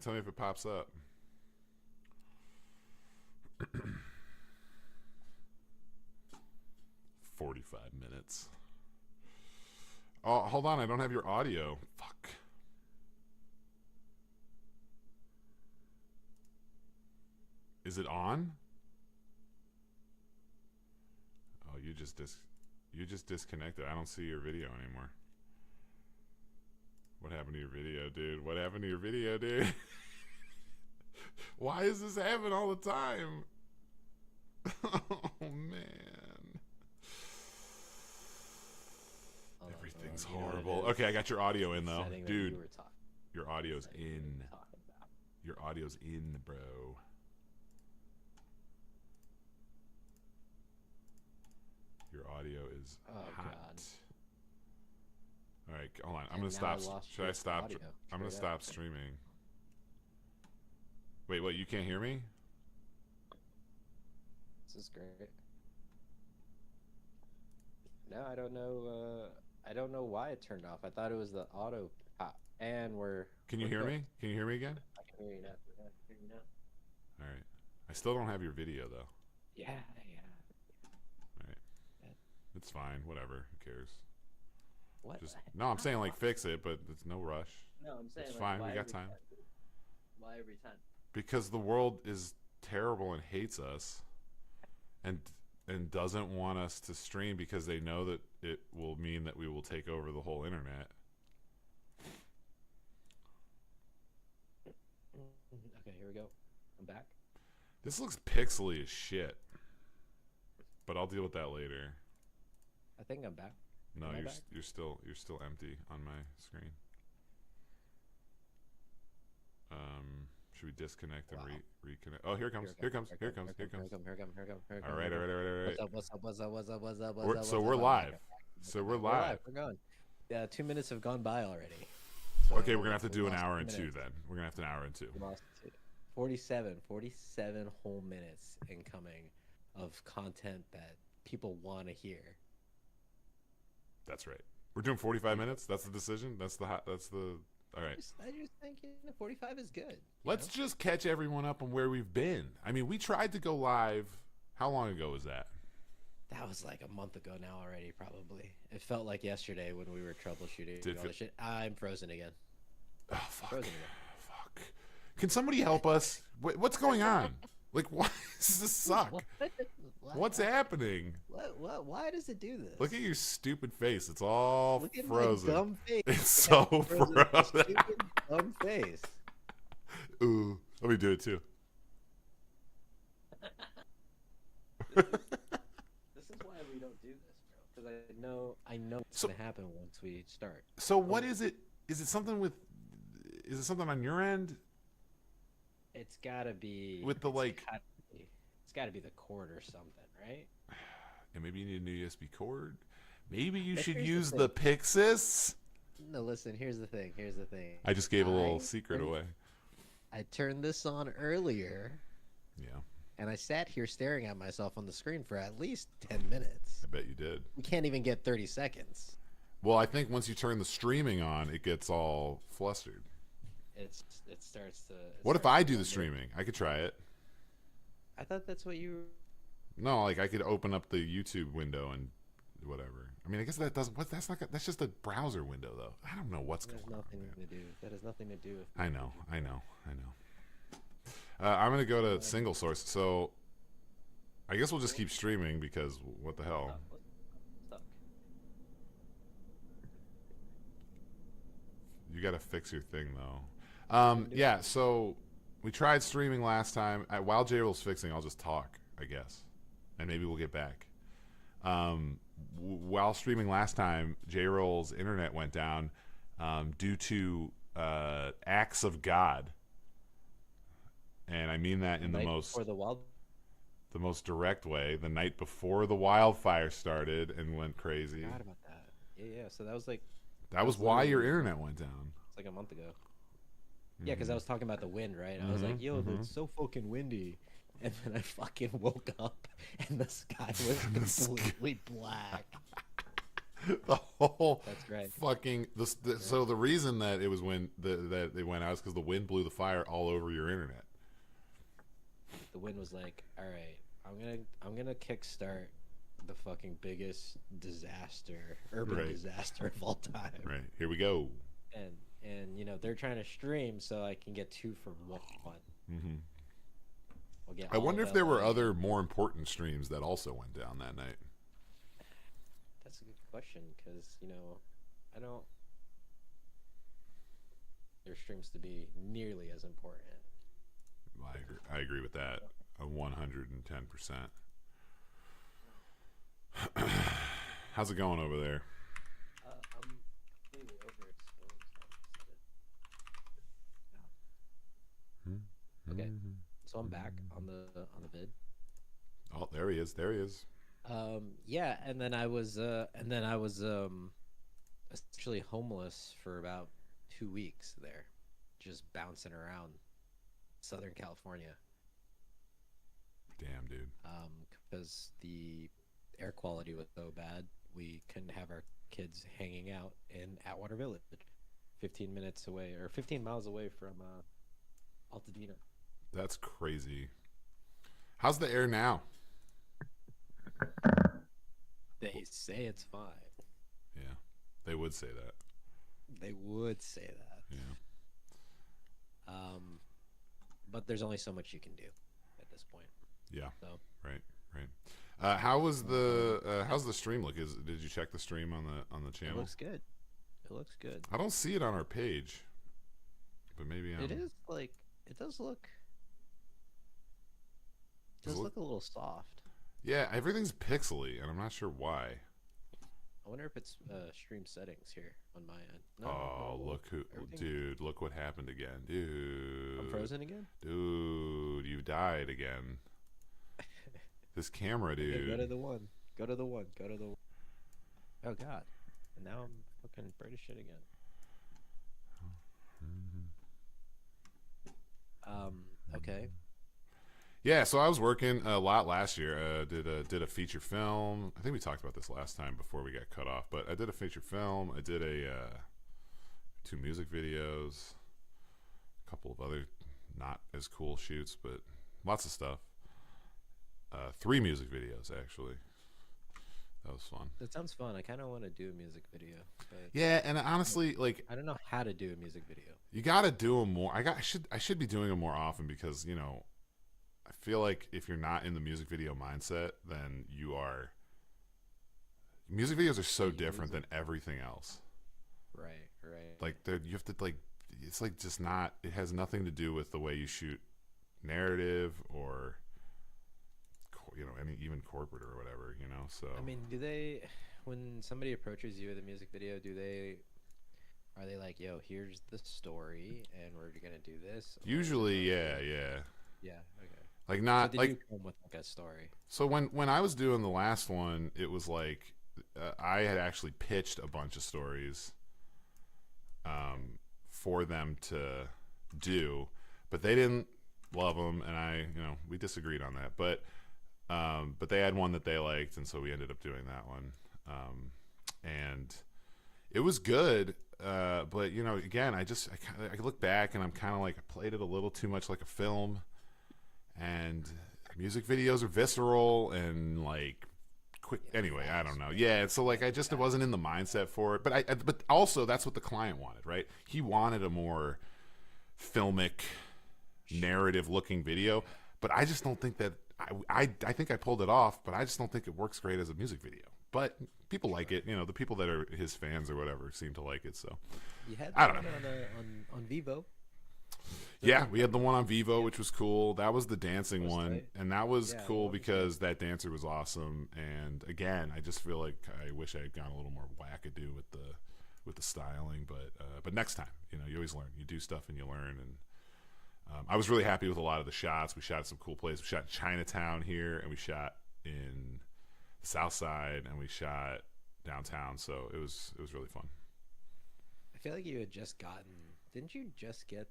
Tell me if it pops up. 45 minutes. Oh, hold on. I don't have your audio. Fuck. Is it on? Oh, you just disconnected. I don't see your video anymore. What happened to your video, dude? What happened to your video, dude? Why is this happening all the time? Oh, man. Everything's horrible. Okay, I got your audio in, though. Dude, your audio's in. Your audio's in, bro. Your audio is hot. God. All right, hold on. I'm going to stop. Should I stop? I'm going to stop streaming. Wait, what? You can't hear me? This is great. No, I don't know. I don't know why it turned off. I thought it was the auto pop. And we're. Can you hear me? Can you hear me again? I can hear you now. Yeah, I can hear you now. All right. I still don't have your video though. Yeah. All right. It's fine. Whatever. Who cares? What? No, I'm saying like fix it, but it's no rush. No, I'm saying it's like, fine. We got time. Why every time? Because the world is terrible and hates us, and doesn't want us to stream because they know that it will mean that we will take over the whole internet. Okay, here we go. I'm back. This looks pixely as shit, but I'll deal with that later. I think I'm back. No, you're still empty on my screen. Should we disconnect and reconnect? Oh, here comes. All right. What's up? So we're live. We're going. Yeah, 2 minutes have gone by already. So okay, we're gonna have to do an hour and two then. We're gonna have to an hour and two. 47 whole minutes incoming of content that people want to hear. That's right. We're doing 45 minutes. That's the decision. That's the. All right. I just think 45 is good. Let's just catch everyone up on where we've been. I mean, we tried to go live. How long ago was that? That was like a month ago now already, probably. It felt like yesterday when we were troubleshooting all this shit. I'm frozen again. Oh, fuck. Frozen again. Fuck. Can somebody help us? What's going on? Like, why does this suck? What's happening? What? Why does it do this? Look at your stupid face. It's all Look at frozen. My dumb face. It's so frozen. Stupid dumb face. Ooh, let me do it too. This is why we don't do this, bro. Because I know what's gonna happen once we start. So what is it? Is it something with? Is it something on your end? It's gotta be with the like. It's gotta be the cord or something, right? And maybe you need a new USB cord. Maybe you should use the PYXIS. No, listen. Here's the thing. I just gave a little secret away. I turned this on earlier. Yeah. And I sat here staring at myself on the screen for at least 10 minutes. I bet you did. We can't even get 30 seconds. Well, I think once you turn the streaming on, it gets all flustered. It starts to. What if I do the streaming? I could try it. I thought that's what you. No, like I could open up the YouTube window and whatever. I mean, I guess that doesn't. That's not. That's just a browser window, though. I don't know what's going on. That has nothing to do with. I know. I'm gonna go to single source. So, I guess we'll just keep streaming because what the hell? Stuck. You got to fix your thing though. Yeah. So we tried streaming last time. While Jayrol's fixing, I'll just talk, I guess, and maybe we'll get back. While streaming last time, Jayrol's internet went down due to acts of God. And I mean that in the most direct way. The night before the wildfire started and went crazy. I forgot about that. Yeah. So that was like. That was why your internet went down. It's like a month ago. Mm-hmm. Yeah, because I was talking about the wind, right? I was like, "Yo, it's so fucking windy," and then I fucking woke up and the sky was completely black. The whole That's right. fucking so the reason that it was when that they went out is because the wind blew the fire all over your internet. The wind was like, all right, I'm gonna kickstart the fucking biggest disaster, urban Right. disaster of all time. Right, here we go. And you know they're trying to stream so I can get 2 for 1. Hmm. We'll get I all wonder of if there were LA. other more important streams that also went down that night. That's a good question because you know I don't. Their streams to be nearly as important. I agree with that. 110%. How's it going over there? I'm completely overexposed. Okay, so I'm back on the vid. Oh, there he is. There he is. Yeah, and then I was essentially homeless for about 2 weeks there, just bouncing around Southern California. Damn, dude. Because the air quality was so bad, we couldn't have our kids hanging out in Atwater Village, 15 minutes away or 15 miles away from Altadena. That's crazy. How's the air now? They say it's fine. Yeah, they would say that. They would say that. Yeah. But there's only so much you can do at this point. Yeah. So Right. How's the stream look? Did you check the stream on the it channel? looks good. It looks good. I don't see it on our page, but maybe It is like it does look. It does look a little soft. Yeah, everything's pixely, and I'm not sure why. I wonder if it's stream settings here on my end. No, Oh, no, look everything- dude! Look what happened again, dude. I'm frozen again. Dude, you died again. This camera, dude. Okay, go to the one. Go to the one. Go to the one. Oh God! And now I'm fucking British shit again. Okay. Yeah, so I was working a lot last year. Did a feature film. I think we talked about this last time before we got cut off. But I did a feature film. I did 2 music videos, a couple of other not as cool shoots, but lots of stuff. 3 music videos actually. That was fun. That sounds fun. I kind of want to do a music video. But Yeah, and honestly, like I don't know how to do a music video. you got to do them more. I should be doing them more often because I feel like if you're not in the music video mindset, then you are. Music videos are so different than everything else. Right. Like you have to like, it's like just not. It has nothing to do with the way you shoot narrative or, any even corporate or whatever. So I mean, do they, when somebody approaches you with a music video, are they like, yo, here's the story and we're gonna do this? Or usually, is it yeah. Yeah. Okay. Like So not did like you come with like a story? So when I was doing the last one, it was like I had actually pitched a bunch of stories for them to do, but they didn't love them, and we disagreed on that. But they had one that they liked, and so we ended up doing that one, and it was good. But again, I look back and I'm kind of like I played it a little too much like a film. And music videos are visceral and like quick. Anyway, I don't know. Yeah, so like it wasn't in the mindset for it. But also that's what the client wanted, right? He wanted a more filmic, narrative-looking video. But I just don't think that I think I pulled it off. But I just don't think it works great as a music video. But people like it. The people that are his fans or whatever seem to like it. So You had I don't that on Vivo. Yeah, we had the one on Vivo, which was cool. That was the dancing one, tight. and that was Yeah, cool that was because that dancer was awesome. And again, I just feel like I wish I had gone a little more wackadoo with the styling. But next time, you always learn. You do stuff and you learn. And I was really happy with a lot of the shots. We shot at some cool places. We shot in Chinatown here, and we shot in the South Side, and we shot downtown. So it was really fun. I feel like you had just gotten. Didn't you just get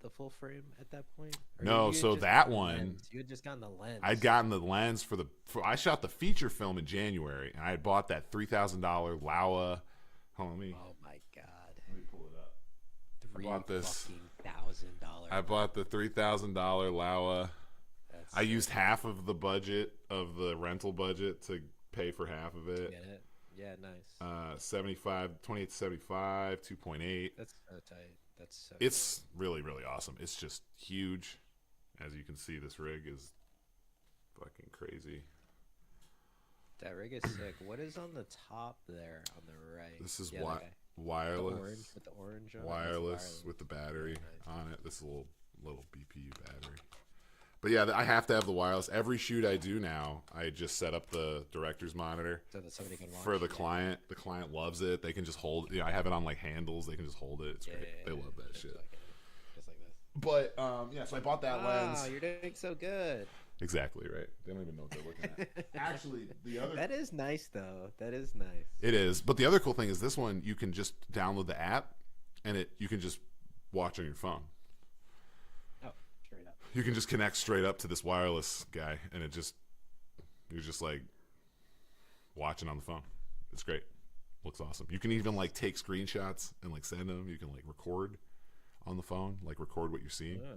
the full frame at that point? Or No, you had so just that gotten the one, lens? You had just gotten the lens. I'd gotten the lens I shot the feature film in January, and I had bought that $3,000 Laowa. Hold on, Oh my god! let me pull it up. $3,000. I bought the $3,000 Laowa. That's I used half of the budget of the rental budget to pay for half of it. Get it? Yeah, nice. 28 to 75, 2.8. That's so tight. That's so. It's really, really awesome. It's just huge. As you can see, this rig is fucking crazy. That rig is sick. What is on the top there on the right? This is wireless. wireless. With the orange on it? Wireless with the battery Nice. on it. This is a little BPU battery. But yeah, I have to have the wireless. Every shoot I do now, I just set up the director's monitor So that somebody can watch. for the client. The client loves it. They can just hold. I have it on like handles. They can just hold it. It's great. They love that shit. Just like this. But yeah, so I bought that lens. Wow, you're doing so good. Exactly right. They don't even know what they're looking at. Actually, the other That is nice though. That is nice. it is. But the other cool thing is this one. You can just download the app, and you can just watch on your phone. Oh, straight up. You can just connect straight up to this wireless guy, and you're just like watching on the phone. It's great. Looks awesome. You can even like take screenshots and like send them. You can like record on the phone, like record what you're seeing. Yeah.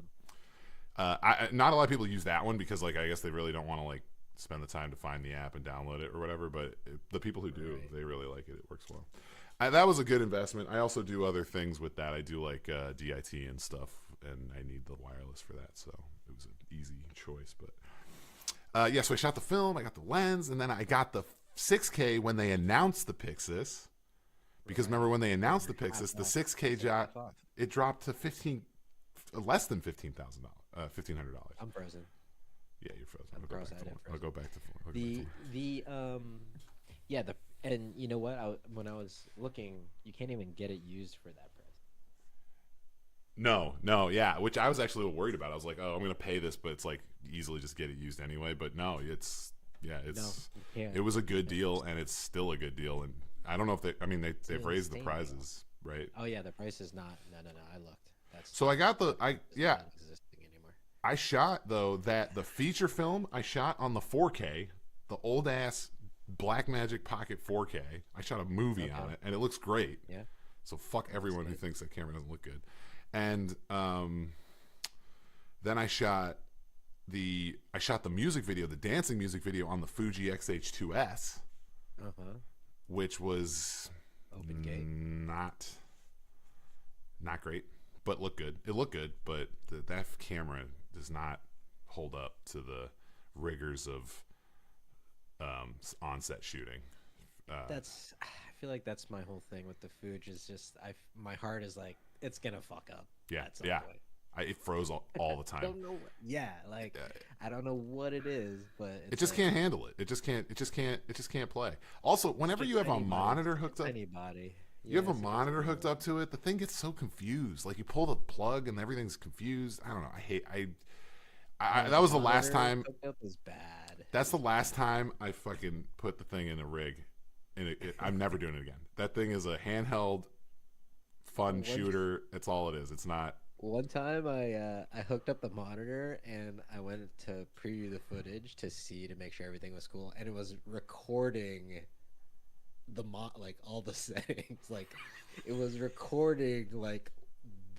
Not a lot of people use that one because like I guess they really don't want to like spend the time to find the app and download it or whatever. But the people who do, Right. they really like it. It works well. That was a good investment. I also do other things with that. I do like DIT and stuff, and I need the wireless for that, so it was an easy choice. But yeah, so I shot the film, I got the lens, and then I got the 6K when they announced the PYXIS. Because remember when they announced the PYXIS, the 6K it dropped to less than $15,000, $1,500. I'm frozen. Yeah, you're frozen. I'm cross-eyed. I'll go back to four. And you know what? When I was looking, you can't even get it used for that price. No, yeah, which I was actually a little worried about. I was like, oh, I'm gonna pay this, but it's like easily just get it used anyway. But no, it was a good deal, and it's still a good deal. And I don't know if they've raised the prizes, right? Oh yeah, the price is not. No. I looked. So I got not existing anymore. I shot though the feature film I shot on the 4K, the old ass Blackmagic Pocket 4K. I shot a movie on it, and it looks great. Yeah. So fuck everyone who thinks that camera doesn't look good. And then I shot the music video, the dancing music video on the Fuji X-H2S, which was open gate, not great, but looked good. It looked good, but that camera does not hold up to the rigors of on-set shooting. I feel like that's my whole thing with the Fuji. Is just my heart is like it's gonna fuck up. Yeah, at some yeah. point. It froze all the time. I don't know. I don't know what it is, but it just can't handle it. It just can't play. Also, whenever you have a monitor hooked up, you have a monitor hooked up to it, the thing gets so confused. Like you pull the plug and everything's confused. I don't know. That was the last time. Hooked up is bad. That's the last time I fucking put the thing in a rig, and I'm never doing it again. That thing is a handheld, fun shooter. That's all it is. It's not. One time I hooked up the monitor and I went to preview the footage to make sure everything was cool, and it was recording like all the settings. Like it was recording like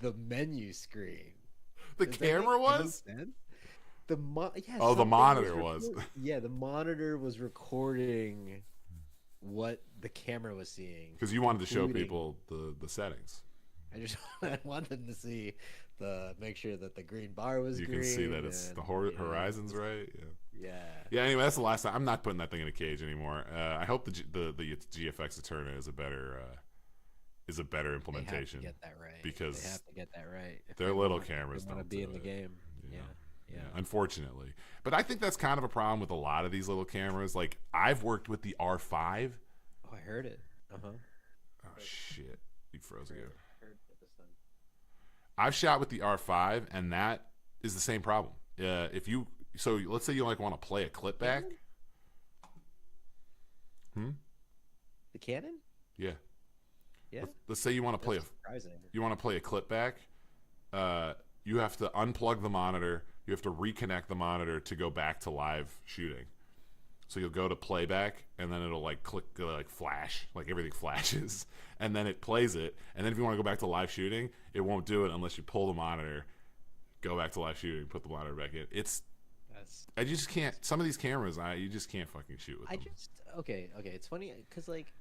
the menu screen. The camera was? The monitor was. Yeah, the monitor was recording what the camera was seeing. Because you wanted to show people the settings. I want them to see make sure that the green bar was green. You can see that it's the horizon's right. Yeah. Yeah. Anyway, that's the last time. I'm not putting that thing in a cage anymore. I hope the GFX Eterna is a better implementation. They have to get that right. Because they have to get that right. Their little cameras don't want to be in the game. Yeah. Unfortunately, but I think that's kind of a problem with a lot of these little cameras. Like I've worked with the R5. Oh, I heard it. Oh shit! You froze again. I've I've shot with the R5, and that is the same problem. So let's say you like want to play a clip back. The Canon? Yeah. Let's say you want to play a clip back. you have to unplug the monitor. You have to reconnect the monitor to go back to live shooting. So you'll go to playback, and then it'll like click, like flash, like everything flashes, and then it plays it. And then if you want to go back to live shooting, it won't do it unless you pull the monitor, go back to live shooting, put the monitor back in. I just can't. Some of these cameras, you just can't fucking shoot with them. Okay. It's funny because like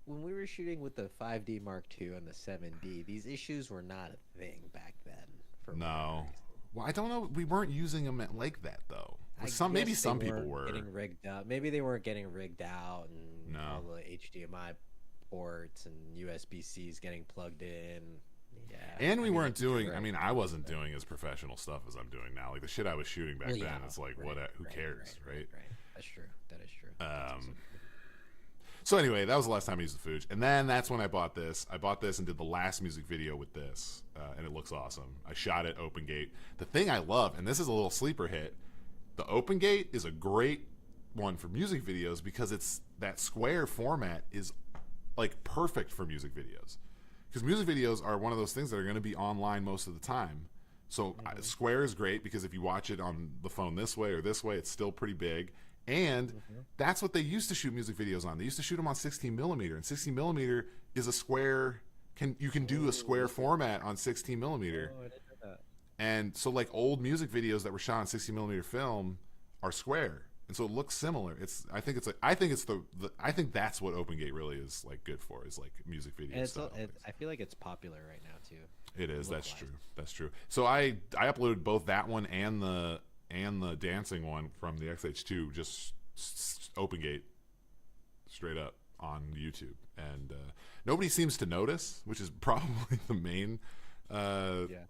when we were shooting with the 5D Mark II and the 7D, these issues were not a thing back then. No. Well, I don't know. We weren't using them like that though. Maybe some people were getting rigged out. Maybe they weren't getting rigged out, and all the HDMI ports and USB-Cs getting plugged in. Yeah, and we weren't doing. I mean, I wasn't doing as professional stuff as I'm doing now. Like the shit I was shooting back then, it's like, who cares, right? That's true. That is true. So anyway, that was the last time I used the Fuge, and then that's when I bought this. I bought this and did the last music video with this, and it looks awesome. I shot it open gate. The thing I love, and this is a little sleeper hit. The open gate is a great one for music videos because it's that square format is like perfect for music videos. Because music videos are one of those things that are going to be online most of the time. So square is great because if you watch it on the phone this way or this way, it's still pretty big. And that's what they used to shoot music videos on. They used to shoot them on 16 millimeter, and 16 millimeter is a square. You can do a square format on 16 millimeter. Oh, I didn't know that. And so like old music videos that were shot on 60 millimeter film are square, and so it looks similar. I think that's what OpenGate really is like good for, is like music videos. I feel like it's popular right now too. It is. That's true. So I uploaded both that one and the dancing one from the XH2 just OpenGate straight up on YouTube, and nobody seems to notice, which is probably the main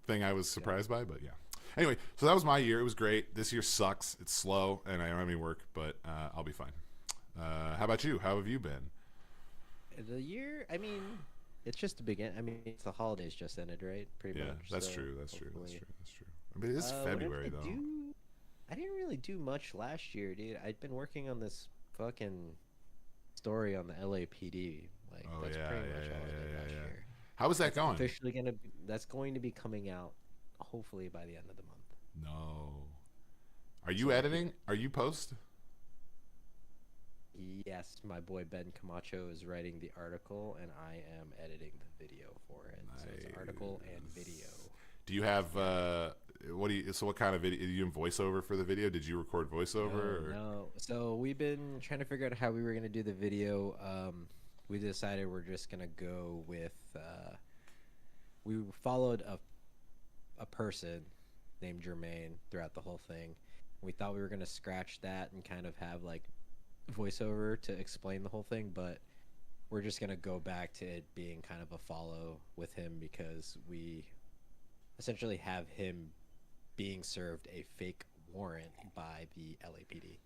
thing I was surprised by, but yeah. Anyway, so that was my year. It was great. This year sucks. It's slow, and I don't have any work, but I'll be fine. How about you? How have you been? The year, I mean, it's just the beginning. I mean, it's the holidays just ended, right? Pretty much. That's true. That's true. I mean, it's February, though. I didn't really do much last year, dude. I'd been working on this fucking story on the LAPD. Like, that's pretty much all I did last year. How is that going? That's going to be coming out hopefully by the end of the month. No. Are you editing? Are you post? Yes, my boy Ben Camacho is writing the article, and I am editing the video for it. Nice. So it's an article and video. Do you have what kind of video? Are you in voiceover for the video? Did you record voiceover? No. So we've been trying to figure out how we were going to do the video. We decided we're just going to go with we followed a person named Jermaine throughout the whole thing. We thought we were going to scratch that and kind of have like voiceover to explain the whole thing, but we're just going to go back to it being kind of a follow with him because we essentially have him being served a fake warrant by the LAPD.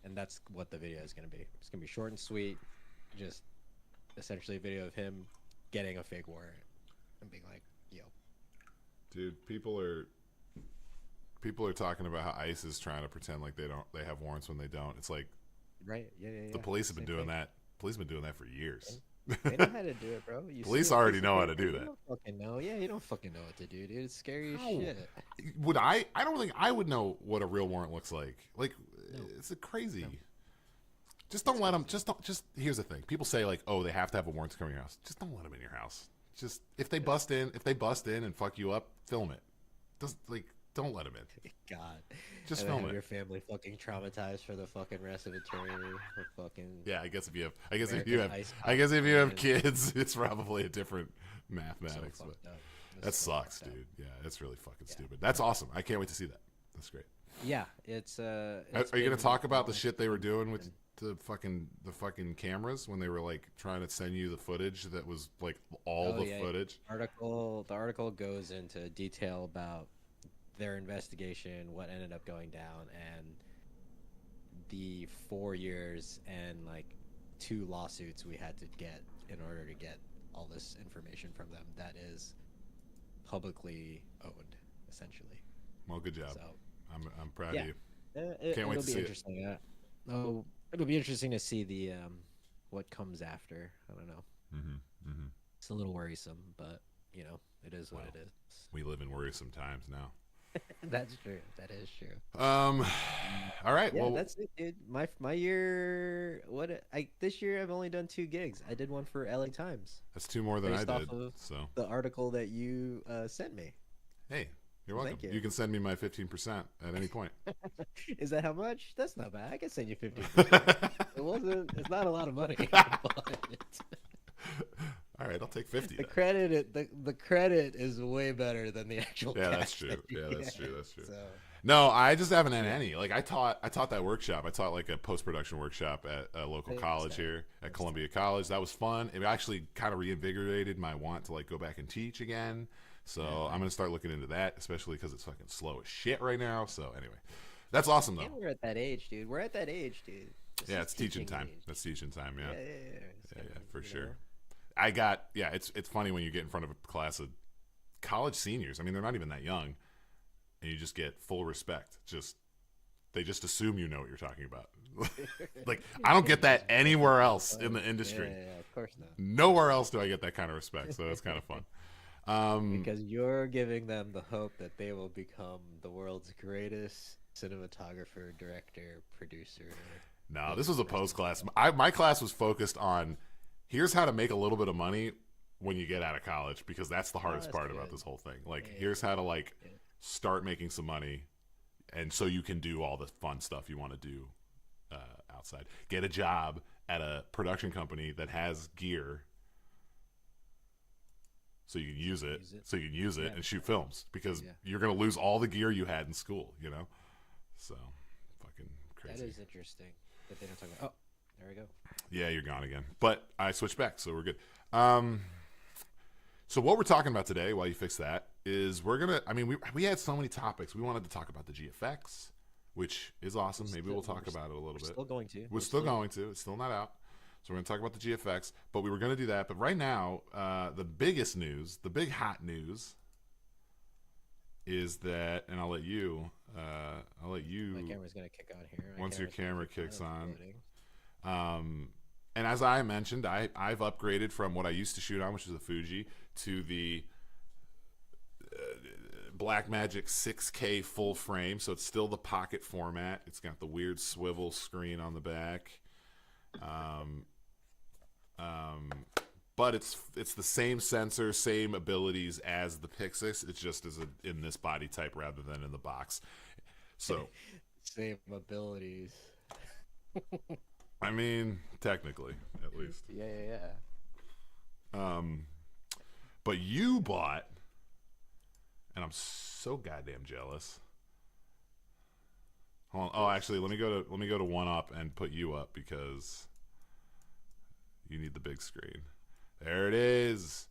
And that's what the video is going to be. It's going to be short and sweet, just essentially a video of him getting a fake warrant and being like, yo. Dude, people are talking about how ICE is trying to pretend like they have warrants when they don't. It's like, right, yeah. The police have been doing that. Police have been doing that for years. They know how to do it, bro. Police already know how to do that. You don't fucking know. Yeah, you don't fucking know what to do, dude. It's scary as shit. Would I? I don't think I would know what a real warrant looks like. Like, it's crazy. No. Just don't let them. Just here's the thing. People say like, oh, they have to have a warrant to come in your house. Just don't let them in your house. Just if they bust in and fuck you up, film it. Don't let them in. God. Just film it. Your family fucking traumatized for the fucking rest of eternity. Yeah, I guess if you have kids, it's probably a different mathematics. But that sucks, dude. Yeah, it's really fucking stupid. That's awesome. I can't wait to see that. That's great. Yeah, it's are you gonna talk about the shit they were doing with the fucking cameras when they were like trying to send you the footage that was like all the footage? The article goes into detail about their investigation, what ended up going down, and the 4 years and like 2 lawsuits we had to get in order to get all this information from them that is publicly owned, essentially. Well, good job. So, I'm proud of you. Can't wait to see it. It'll be interesting to see the what comes after. I don't know. Mm-hmm. Mm-hmm. It's a little worrisome, but It is what Well, it is. we live in worrisome times now. That's true. That is true. All right. Yeah, Well, that's it, dude. My year. This year I've only done 2 gigs. I did one for LA Times that's 2 more than I based off did. of So, the article that you sent me. hey, you're Well, welcome. thank you. You can send me my 15% at any point. Is that how much? That's not bad. I can send you 50%. It wasn't. It's not a lot of money. But All right, I'll take 50. the then. credit, the credit is way better than the actual. Yeah, that's cash true. that you Yeah, that's get. true. That's true. So No, I just haven't had any. Like I taught that workshop. I taught like a post-production workshop at a local That's college tight. here at That's Columbia College. That was fun. It actually kind of reinvigorated my want to like go back and teach again. So I'm gonna start looking into that, especially because it's fucking slow as shit right now. So anyway, that's awesome and though. we're at that age, dude. We're at that age, dude. This Yeah, is it's teaching time. age. That's teaching time. Yeah, Yeah, yeah, yeah. It's yeah, gonna, for you sure. know. It's funny when you get in front of a class of college seniors. I mean, they're not even that young, and you just get full respect. They just assume you know what you're talking about. Like I don't get that anywhere else in the industry. Yeah, of course not. Nowhere else do I get that kind of respect. So it's kind of fun. Because you're giving them the hope that they will become the world's greatest cinematographer, director, producer. No, this was a post class. My class was focused on here's how to make a little bit of money when you get out of college, because that's the hardest that's part about good. this whole thing. Like, Yeah. here's how to like Yeah. start making some money, and so you can do all the fun stuff you want to do outside. Get a job at a production company that has gear, so you can use it. So you can use it Yeah. and shoot films, because Yeah. you're gonna lose all the gear you had in school. You know, so fucking crazy. That is interesting that they don't talk about. Oh, there we go. Yeah, you're gone again. But I switched back, so we're good. So what we're talking about today, while you fix that, is we had so many topics. We wanted to talk about the GFX, which is awesome. Maybe we'll talk about it a little bit. Still going to. We're still going to. It's still not out. So we're going to talk about the GFX, but we were going to do that. But right now, the biggest news, the big hot news, is that, and I'll let you. My camera's gonna kick on here. Once your camera kicks on. Loading. And as I mentioned, I've upgraded from what I used to shoot on, which is a Fuji, to the Blackmagic 6K full frame. So it's still the pocket format. It's got the weird swivel screen on the back. But it's the same sensor, same abilities as the PYXIS. It's just in this body type rather than in the box. So Same abilities. I mean, technically, at least. Yeah. But you bought, and I'm so goddamn jealous. Hold on. Oh, actually, let me go to One Up and put you up, because you need the big screen. There it is,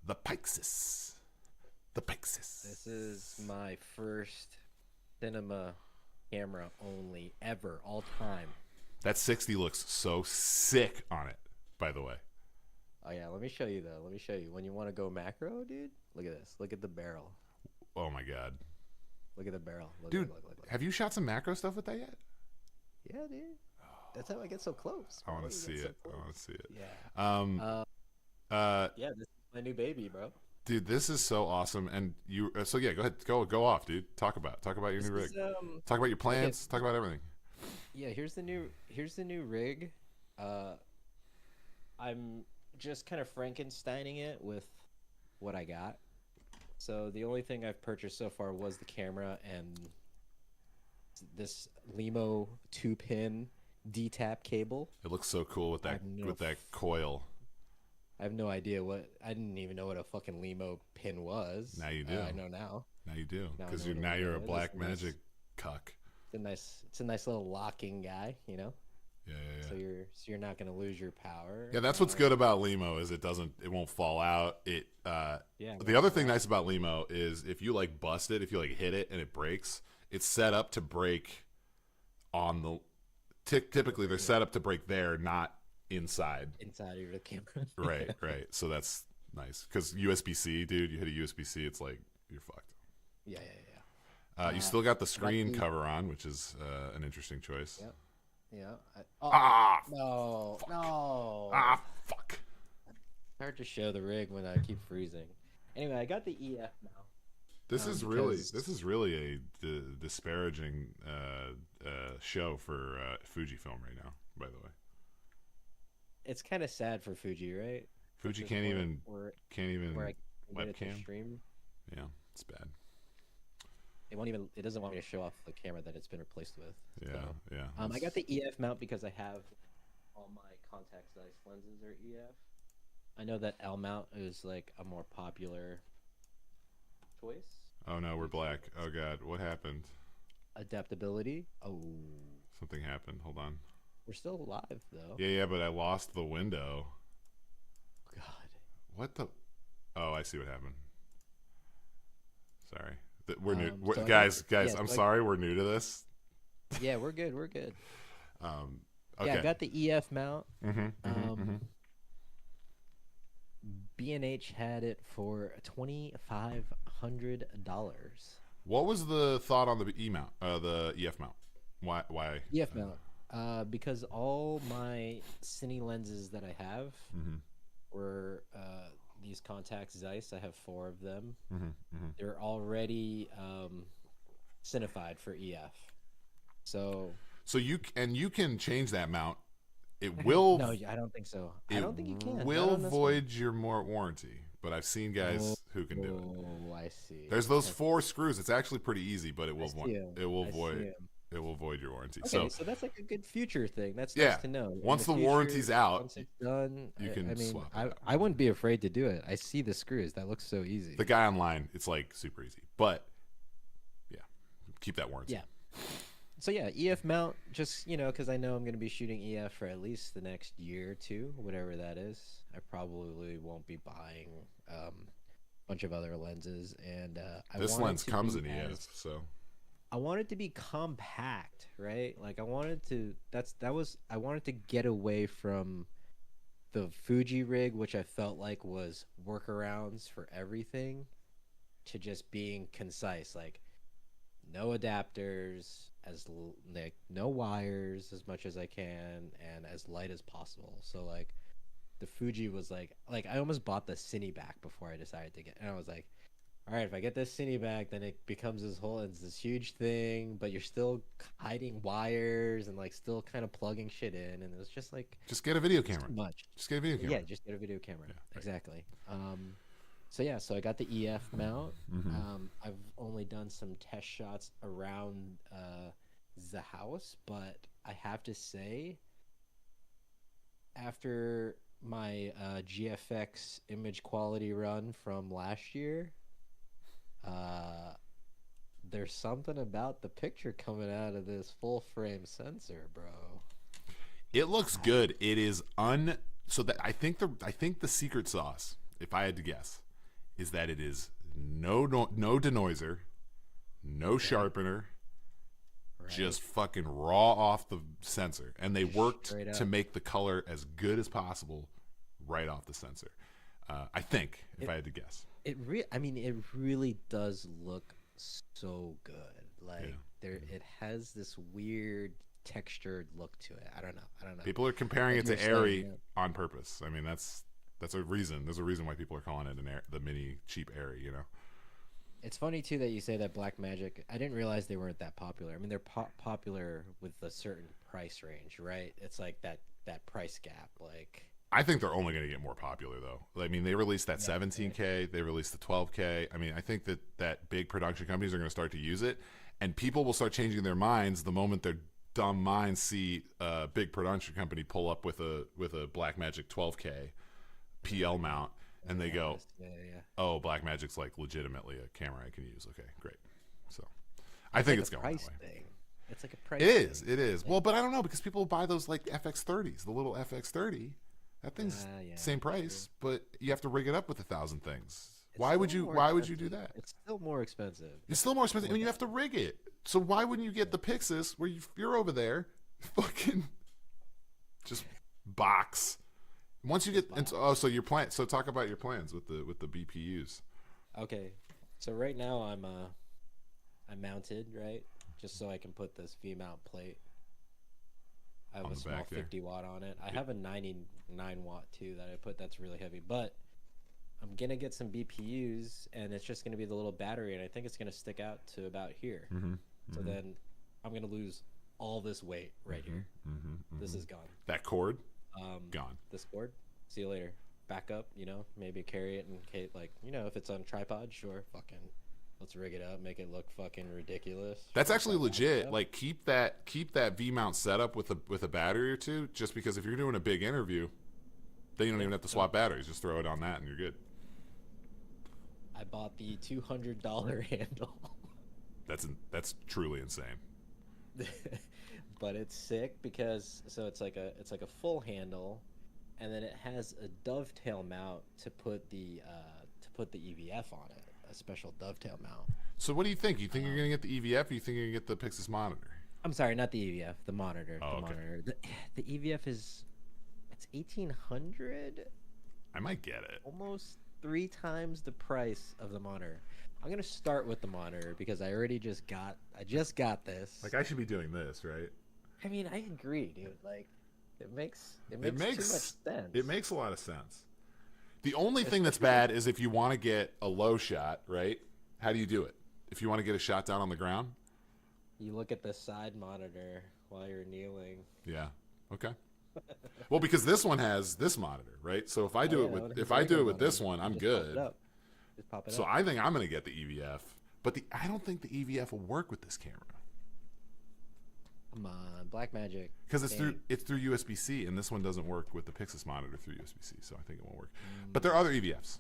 the PYXIS. The PYXIS. This is my first cinema camera only ever, all time. That 60 looks so sick on it, by the way. Oh yeah, let me show you though. Let me show you. When you want to go macro, dude, look at this. Look at the barrel. Oh my god, Look at the barrel. Look, dude, look. have you shot some macro stuff with that yet? Yeah, dude. That's how I get so close. I bro. want to You see get so it. I close. want to see it. Yeah. Yeah, this is my new baby, bro. Dude, this is so awesome. And you, so yeah, go ahead, go off, dude. Talk about your new rig. Talk about your plans. Talk about everything. Yeah, here's the new rig. I'm just kind of Frankensteining it with what I got. So the only thing I've purchased so far was the camera and this Limo 2-pin D-tap cable. It looks so cool with that coil. I have no idea I didn't even know what a fucking Limo pin was. Now you do. I know now. Now you do, Now I because know what you're a it is. Blackmagic cuck. It's a nice little locking guy, you know. Yeah. So you're not gonna lose your power. Yeah, that's what's good about Limo, is it won't fall out. The other thing nice about Limo is if you like bust it, if you like hit it and it breaks, it's set up to break on the. Typically, they're set up to break there, not inside of the camera. right. So that's nice, because USB-C, dude, you hit a USB-C, it's like you're fucked. Yeah. You still got the screen cover on, which is an interesting choice. Yep. Yeah. Fuck. No. Fuck. Hard to show the rig when I keep freezing. Anyway, I got the EF mount. This is really a disparaging show for Fujifilm right now. By the way, it's kind of sad for Fuji, right? Fuji This can't where- even where, can't even where I can get it to webcam. stream. Yeah, it's bad. It won't even. It doesn't want me to show off the camera that it's been replaced with. Yeah, So, yeah. I got the EF mount because I have all my contact Zeiss lenses are EF. I know that L mount is like a more popular choice. Oh no, we're black. Oh god, what happened? Adaptability. Oh, Something happened. Hold on. we're still alive though. Yeah, but I lost the window. God. What the? Oh, I see what happened. Sorry. We're new. So Guys, yeah, I'm so sorry. We're new to this. Yeah, we're good. We're good. Okay. Yeah, I got the EF mount. Mhm. B&H had it for $2,500. What was the thought on the E mount? The EF mount. Why? EF mount. Because all my cine lenses that I have were these contacts Zeiss. I have 4 of them. They're already cinified for EF. So you can change that mount. It will. No, I don't think so. I don't think you can. Will void your warranty. But I've seen guys who can do it. Oh, I see. There's those 4 screws. It's actually pretty easy, but it will void. I Void your warranty. Okay, so that's like a good future thing. That's yeah, nice to know. In once the future, warranty's out, once it's done, you can swap it out. I wouldn't be afraid to do it. I see the screws. That looks so easy. The guy online, it's like super easy. But yeah, keep that warranty. Yeah. So yeah, EF mount, just because I know I'm going to be shooting EF for at least the next year or 2, whatever that is. I probably won't be buying a bunch of other lenses, and this lens comes in EF, so I want it to be compact, right? Like I wanted to get away from the Fuji rig, which I felt like was workarounds for everything, to just being concise, like no adapters, like no wires as much as I can, and as light as possible. So like the Fuji was like I almost bought the Cine back before I decided to get, and I was like, all right, if I get this Cine back, then it becomes it's this huge thing, but you're still hiding wires and like still kind of plugging shit in, and it was just like just get a video camera. Much. Just get a video camera. Yeah, just get a video camera. Yeah, right. Exactly. So I got the EF mount. I've only done some test shots around the house, but I have to say, after my GFX image quality run from last year, there's something about the picture coming out of this full frame sensor, bro. It looks good. It is so that I think the secret sauce, if I had to guess, is that it is no denoiser, no sharpener, Right. just fucking raw off the sensor, and they worked Straight to up. make the color as good as possible right off the sensor. I think, if I had to guess. It really does look so good. Like it has this weird textured look to it. I don't know. People are comparing Like it to you're saying, Airy yeah. on purpose. I mean, that's a reason. There's a reason why people are calling it the mini cheap Airy. It's funny too that you say that Blackmagic. I didn't realize they weren't that popular. I mean, they're popular with a certain price range, right? It's like that price gap. Like I think they're only going to get more popular, though. I mean, they released that 17K. They released the 12K. I mean, I think that big production companies are going to start to use it, and people will start changing their minds the moment their dumb minds see a big production company pull up with a Blackmagic 12K PL mount, and they go, yeah. "Oh, Blackmagic's like legitimately a camera I can use." Okay, great. So, I think it's like a going price that way. thing. It's like a price. It is. Well, but I don't know, because people buy those like FX30s, the little FX30. That thing's same price, but you have to rig it up with 1,000 things. Why would you do that? It's still more expensive. It's still more expensive. I mean, you have to rig it. So why wouldn't you get the PYXIS where you're over there, fucking just box. Once you get into, so your plan. So talk about your plans with the BPUs. Okay, so right now I'm mounted, right, just so I can put this V-mount plate. I have On a the small back there. 50 watt on it. I have a 99 watt too that I put. That's really heavy, but I'm gonna get some BPUs, and it's just gonna be the little battery, and I think it's gonna stick out to about here. Mm-hmm. So then I'm gonna lose all this weight right here. This is gone. That cord, gone. This cord. See you later. Back up. Maybe carry it in case, like, if it's on a tripod, sure. Fucking, let's rig it up, make it look fucking ridiculous. That's actually legit. Like, keep that V mount setup with a battery or two, just because if you're doing a big interview, then you don't even have to swap batteries. Just throw it on that and you're good. I bought the $200 handle. That's truly insane. But it's sick because it's like a full handle, and then it has a dovetail mount to put the EVF on it, a special dovetail mount. So what do you think? You think you're gonna get the EVF, or you think you're gonna get the PYXIS monitor? I'm sorry, not the EVF, the monitor. Oh, the okay. monitor. The EVF it's 1,800. I might get it. Almost 3 times the price of the monitor. I'm gonna start with the monitor because I just got this. Like, I should be doing this, right? I mean, I agree, dude. Like, it makes too much sense. It makes a lot of sense. The only thing that's bad is if you want to get a low shot, right? How do you do it? If you want to get a shot down on the ground? You look at the side monitor while you're kneeling. Yeah. Okay. Well, because this one has this monitor, right? So if I do it with this one, I'm good. Just pop it So up. I think I'm going to get the EVF, but I don't think the EVF will work with this camera. Come on, Blackmagic. Because it's through USB-C, and this one doesn't work with the PYXIS monitor through USB-C, so I think it won't work. But there are other EVFs.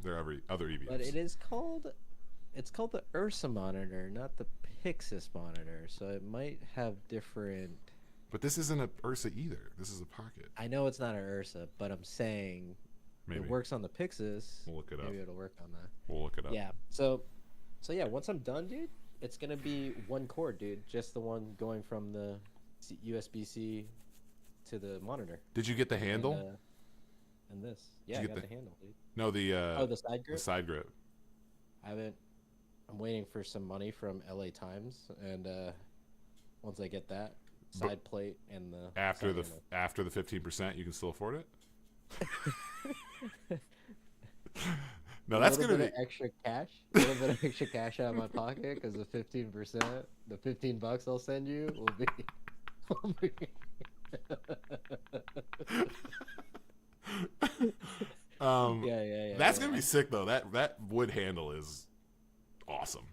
There are other EVFs. But it's called the Ursa monitor, not the PYXIS monitor. So it might have different. But this isn't a Ursa either. This is a Pocket. I know it's not an Ursa, but I'm saying Maybe it works on the PYXIS. We'll look it up. Maybe it'll work on that. We'll look it up. Yeah. So yeah, once I'm done, dude, it's gonna be one cord, dude. Just the one going from the USB-C to the monitor. Did you get the handle? And this. Yeah, I got the handle, dude. No, the side grip. The side grip. I'm waiting for some money from LA Times, and once I get that side plate and the after the 15%, you can still afford it. No, that's gonna be extra cash. A little bit of extra cash out of my pocket because the 15%, the $15 I'll send you will be. Yeah. That's gonna be sick though. That wood handle is awesome.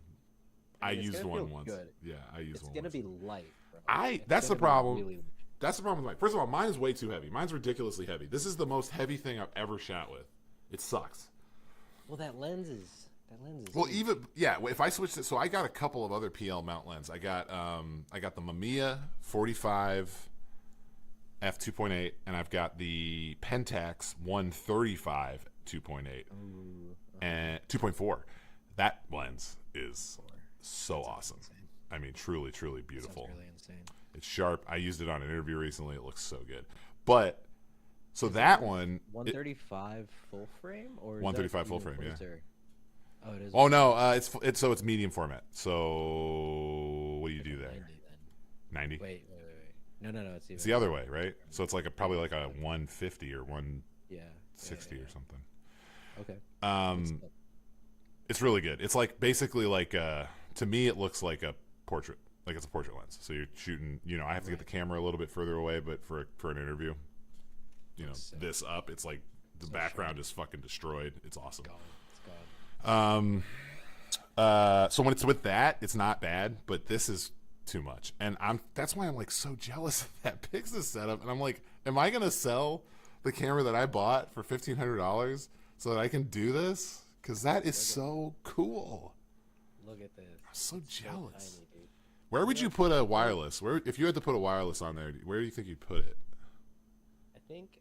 I used one once. Good. Yeah, I used one. It's gonna once. be light, bro. That's the problem. That's the problem with mine. First of all, mine is way too heavy. Mine's ridiculously heavy. This is the most heavy thing I've ever shot with. It sucks. Well, that lens is. Well, if I switched it, so I got a couple of other PL mount lens. I got the Mamiya 45 f2.8, and I've got the Pentax 135 2.8 and 2.4. That lens is so awesome. Insane. I mean, truly, truly beautiful. That's really insane. It's sharp. I used it on an interview recently. It looks so good. But so that one 135 full frame or 135 full frame, yeah. Oh, it is. Oh no, it's medium format. So what do you do there? 90. Wait. No. It's the other way, right? So it's probably like a 150 or 160 or something. Okay. It's really good. It's basically to me it looks like a portrait. Like it's a portrait lens. So you're shooting, I have to get the camera a little bit further away, but for an interview, this up, it's like the background is fucking destroyed. It's awesome. It's gone. So when it's with that, it's not bad, but this is too much. And that's why I'm so jealous of that PYXIS setup. And I'm like, am I going to sell the camera that I bought for $1,500 so that I can do this? Because that is so cool. Look at this. I'm so jealous. So tiny, dude. Where would you put a wireless? If you had to put a wireless on there, where do you think you'd put it? I think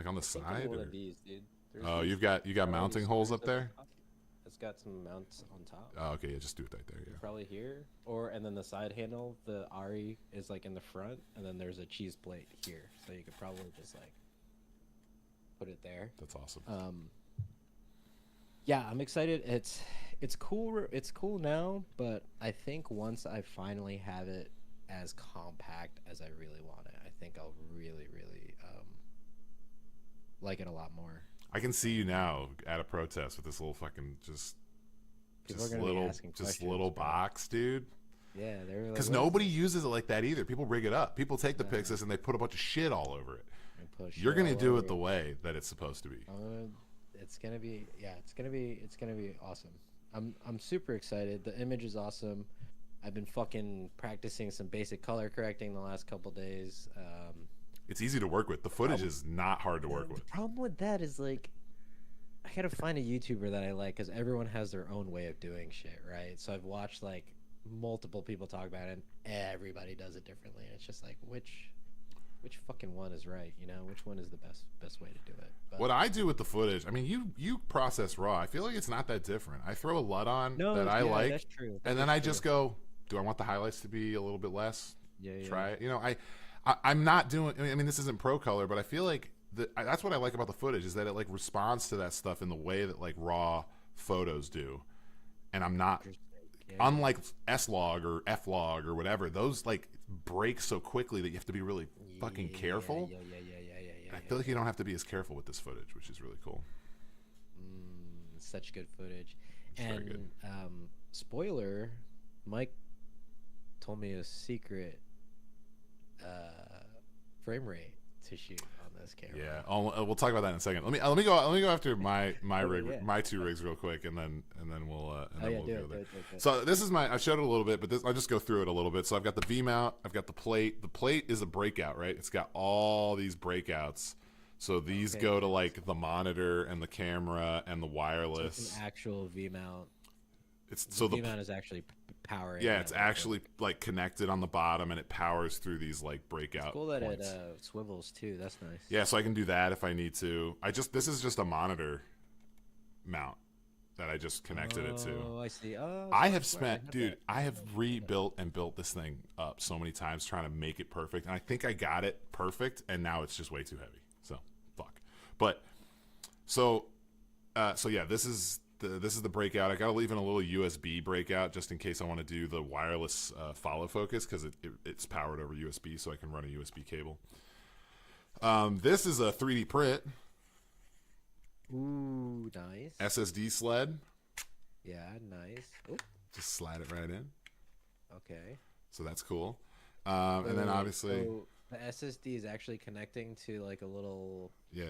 on the side? One of these, dude. Oh, you got mounting holes up there? It's got some mounts on top. Oh, okay, yeah, just do it right there, yeah. Probably here, and then the side handle, the Ari is in the front, and then there's a cheese plate here, so you could probably just put it there. That's awesome. Yeah, I'm excited. It's cool. It's cool now, but I think once I finally have it as compact as I really want it, I think I'll really, really like it a lot more. I can see you now at a protest with this little fucking People are gonna be asking just questions, little bro. box, dude. Yeah, they're like, Because what is nobody this? uses it like that either. People rig it up. People take the PYXIS and they put a bunch of shit all over it. And push You're shit gonna all do over it the it. way that it's supposed to be. It's gonna be, yeah, it's gonna be awesome. I'm super excited. The image is awesome. I've been fucking practicing some basic color correcting the last couple days. It's easy to work with. The footage is not hard to work The with. problem with that is like I gotta find a YouTuber that I like because everyone has their own way of doing shit, right? So I've watched like multiple people talk about it, and everybody does it differently. And it's just like which fucking one is right? You know, which one is the best way to do it? But What I do with the footage, I mean, you process raw. I feel like it's not that different. I throw a LUT on no, that I yeah, like, that's true. and That then is I true. just go, do I want the highlights to be a little bit less? Yeah, yeah. Try it. You know, I'm not doing. I mean, this isn't pro color, but I feel like that's what I like about the footage is that it like responds to that stuff in the way that like raw photos do, and I'm not. Yeah. Unlike S-Log or F-Log or whatever, those like break so quickly that you have to be really fucking careful. Yeah. I feel like you don't have to be as careful with this footage, which is really cool. Such good footage. It's very And good. spoiler, Mike told me a secret frame rate to shoot on this camera. Yeah, we'll talk about that in a second. Let me go after my rig, yeah. my two rigs real quick, and then we'll we'll do go it, there. do it. So this is I showed it a little bit, but I'll just go through it a little bit. So I've got the V mount, I've got the plate. The plate is a breakout, right? It's got all these breakouts. So these go to like the monitor and the camera and the wireless. So it's an actual V mount. The V mount is actually powering. yeah, it's actually like connected on the bottom, and it powers through these like breakout. It's cool that points. it swivels too. That's nice. Yeah, so I can do that if I need to. This is just a monitor mount that I just connected it to. Oh, I see. Oh, I so have smart. spent, dude, I have rebuilt and built this thing up so many times trying to make it perfect. And I think I got it perfect, and now it's just way too heavy. So, fuck. But, so yeah, this is the breakout. I got to leave in a little USB breakout just in case I want to do the wireless follow focus because it's powered over USB, so I can run a USB cable. This is a 3D print. Ooh, nice. SSD sled. Yeah, nice. Oop, Just slide it right in. okay. So that's cool. And then obviously, So the SSD is actually connecting to like yeah.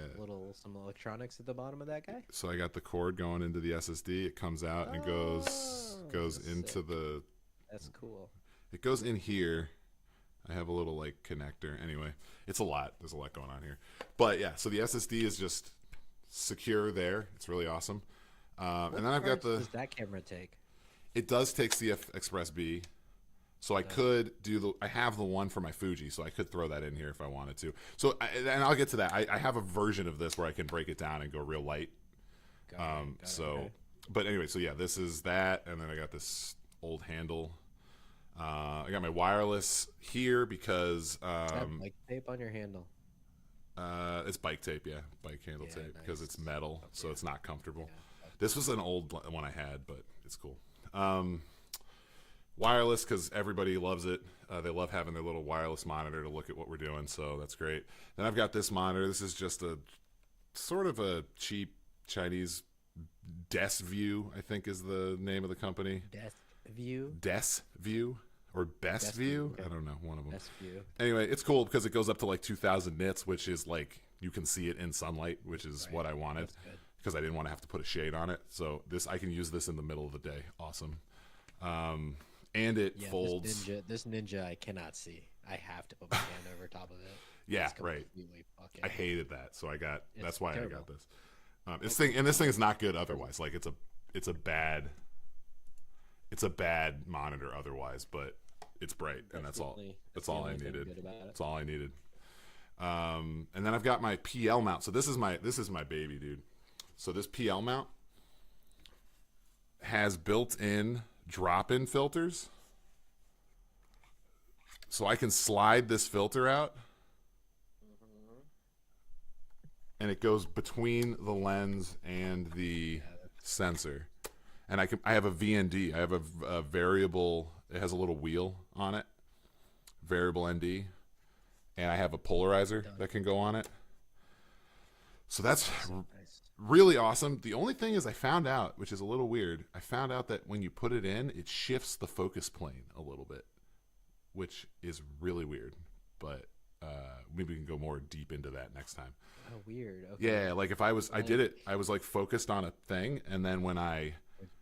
some electronics at the bottom of that guy. So I got the cord going into the SSD. It comes out and goes Oh, goes that's into sick. the. That's cool. It goes in here. I have a little like connector. Anyway, it's a lot. There's a lot going on here. But yeah, so the SSD is just secure there. It's really awesome. And then I've got Does that camera take? It does take CF Express B. So I could do I have the one for my Fuji, so I could throw that in here if I wanted to. So, and I'll get to that. I have a version of this where I can break it down and go real light. Got it, okay. But anyway, so yeah, this is that, and then I got this old handle. I got my wireless here because Is that like tape on your handle? it's bike tape, yeah, bike handle Yeah, tape because it's nice. metal, so Yeah. it's not comfortable. Yeah. This was an old one I had, but it's cool. Wireless because everybody loves it. They love having their little wireless monitor to look at what we're doing, so that's great. Then I've got this monitor. This is just a sort of a cheap Chinese Des View, I think is the name of the company. Desk view. Des View or Best Best View? View, okay. I don't know, one of them. Desk view. Anyway, it's cool because it goes up to like 2,000 nits, which is like you can see it in sunlight, which is Right. what I wanted That's good. because I didn't want to have to put a shade on it. So I can use this in the middle of the day. Awesome. And it Yeah, folds. This ninja, I cannot see. I have to put my hand over top of it. Yeah, It's right. completely fucking- I hated that, so that's why I terrible. got this. This thing is not good otherwise. Like it's a bad monitor otherwise, but it's bright, and that's all. That's the all I only thing needed. good about it. That's all I needed. And then I've got my PL mount. So this is my baby, dude. So this PL mount has built-in drop-in filters. So I can slide this filter out, and it goes between the lens and the sensor. And I have a VND. I have a variable. It has a little wheel on it, variable ND, and I have a polarizer that can go on it. So that's Really awesome. The only thing is I found out, which is a little weird, I found out that when you put it in, it shifts the focus plane a little bit, which is really weird. But maybe we can go more deep into that next time. Oh, weird. Okay. Yeah, like if I did it, I was like focused on a thing, and then when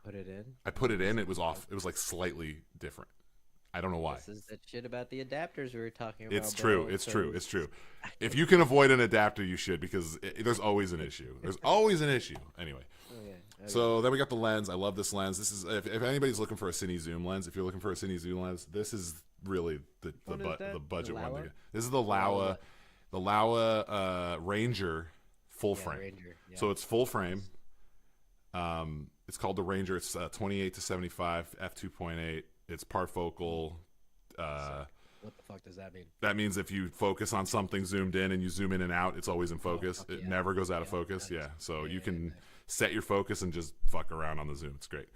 Put it in. I put it in, it was off. It was like slightly different. I don't know why. This is that shit about the adapters we were talking about. It's true. It's true. It's true. If you can avoid an adapter, you should, because there's always an issue. There's always an issue. Anyway. Okay. So then we got the lens. I love this lens. This is if anybody's looking for a cine zoom lens. If you're looking for a cine zoom lens, this is really the budget one. To get. This is the Laowa Ranger full frame. Ranger, yeah. So it's full frame. It's called the Ranger. It's 28 to 75 f2.8. It's parfocal. What the fuck does that mean? That means if you focus on something zoomed in and you zoom in and out, it's always in focus. It never goes out of focus. Yeah. So you can set your focus and just fuck around on the zoom. It's great.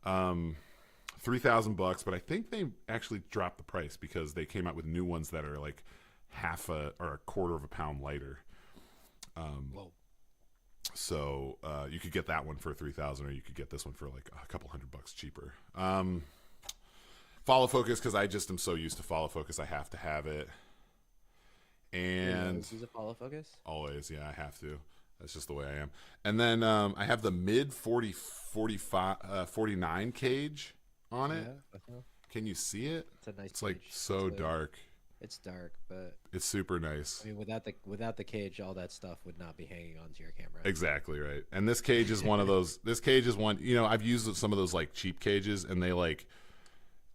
$3,000, but I think they actually dropped the price because they came out with new ones that are like half or a quarter of a pound lighter. Whoa. So you could get that one for $3,000, or you could get this one for like a couple $100 cheaper. Follow focus, because I just am so used to follow focus, I have to have it. And use a follow focus? Always, yeah, I have to. That's just the way I am. And then I have the mid 49 cage on it. Yeah, Can you see it? It's a nice. It's like so dark. It's dark, but it's super nice. I mean, without the cage, all that stuff would not be hanging onto your camera. Exactly right. And this cage is one of those. This cage is one. You know, I've used some of those like cheap cages, and they like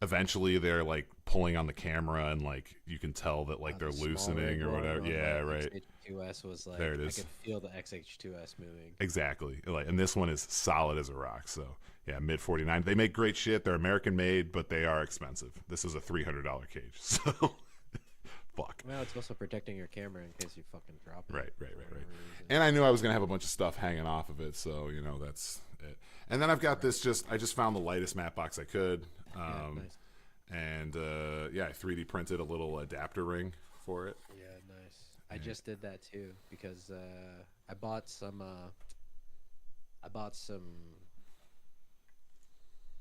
eventually they're like pulling on the camera, and like you can tell that like they're loosening or whatever. Yeah, right. XH2S was like, there it is. I could feel the XH2S moving. Exactly. Like, and this one is solid as a rock. So yeah, mid 49. They make great shit. They're American made, but they are expensive. This is a $300 cage. So. Fuck. Well, it's also protecting your camera in case you fucking drop it. Right. And I knew I was gonna have a bunch of stuff hanging off of it, so you know that's it. And then I've got this. I just found the lightest matte box I could, Nice. and I 3D printed a little adapter ring for it. Yeah, nice. I just did that too because I bought some.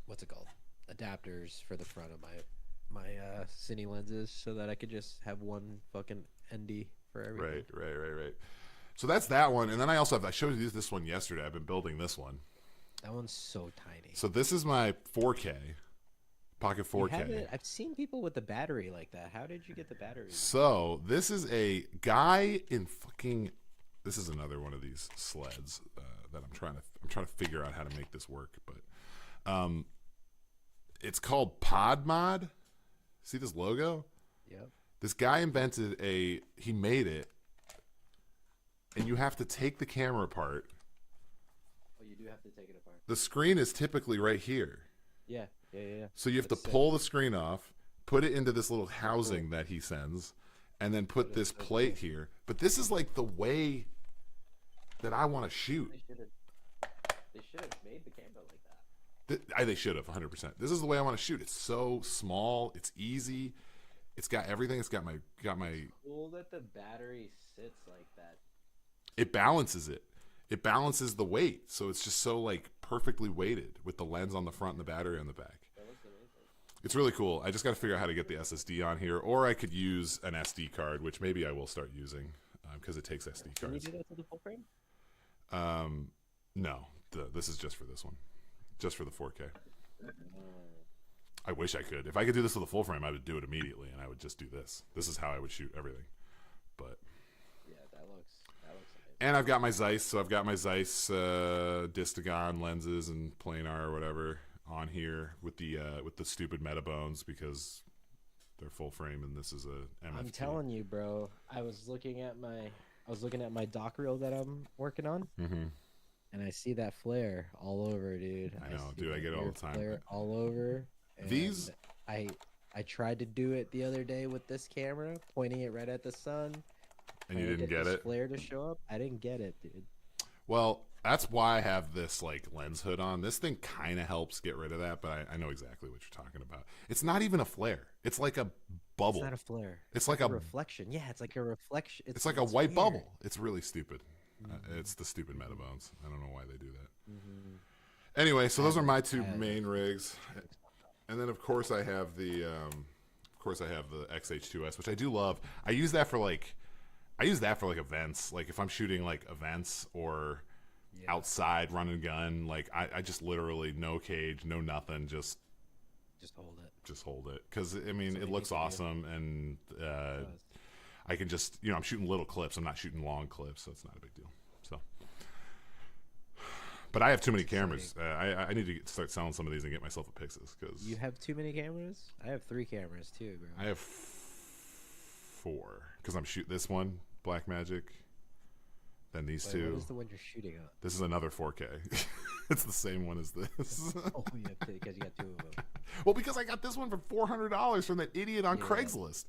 What's it called? Adapters for the front of my cine lenses, so that I could just have one fucking ND for everything. Right. So that's that one, and then I showed you this one yesterday. I've been building this one. That one's so tiny. So this is my 4K Pocket 4K. I've seen people with the battery like that. How did you get the battery? So this is a guy in fucking. This is another one of these sleds that I'm trying to figure out how to make this work, but it's called Pod Mod. See this logo? Yep. This guy he made it, and you have to take the camera apart. Oh, you do have to take it apart. The screen is typically right here. Yeah. So you have to pull the screen off, put it into this little housing that he sends, and then put this plate here. But this is like the way that I want to shoot. They should have made the camera like that. They should have 100%. This is the way I want to shoot. It's so small. It's easy. It's got everything. It's got my. It's cool that the battery sits like that. It balances it. It balances the weight, so it's just so like perfectly weighted with the lens on the front and the battery on the back. That looks amazing. It's really cool. I just got to figure out how to get the SSD on here, or I could use an SD card, which maybe I will start using because it takes SD cards. Can you do that to the full frame? No. This is just for this one. Just for the 4K. I wish I could. If I could do this with a full frame, I would do it immediately, and I would just do this. This is how I would shoot everything. But yeah, that looks amazing. And I've got my Zeiss, so I've got my Zeiss Distagon lenses and planar or whatever on here with the stupid Metabones because they're full frame, and this is a MFT. I'm telling you, bro. I was looking at my dock reel that I'm working on. Mm-hmm. And I see that flare all over, dude. I know, dude. I get it all the time. Flare all over. These, I tried to do it the other day with this camera, pointing it right at the sun. And you didn't get it? Flare to show up. I didn't get it, dude. Well, that's why I have this like lens hood on. This thing kind of helps get rid of that, but I know exactly what you're talking about. It's not even a flare. It's like a bubble. It's not a flare. It's like a reflection. Yeah, it's like a reflection. It's like a white bubble. It's really stupid. It's the stupid Metabones. I don't know why they do that. Mm-hmm. Anyway, so those are my two main rigs, and then of course I have the XH2S, which I do love. I use that for like events. Like if I'm shooting like events or outside run and gun, like I just literally no cage, no nothing, just hold it. Just hold it, because I mean it looks awesome, and I can just I'm shooting little clips. I'm not shooting long clips, so it's not a big deal. So, but I have too many cameras. I need to start selling some of these and get myself a PYXIS. Because you have too many cameras. I have 3 cameras too, bro. I have 4 because I'm shooting this one Blackmagic. Then these two. What is the one you're shooting on? This is another 4K. It's the same one as this. Oh, because you got 2 of them. Well, because I got this one for $400 from that idiot on Craigslist.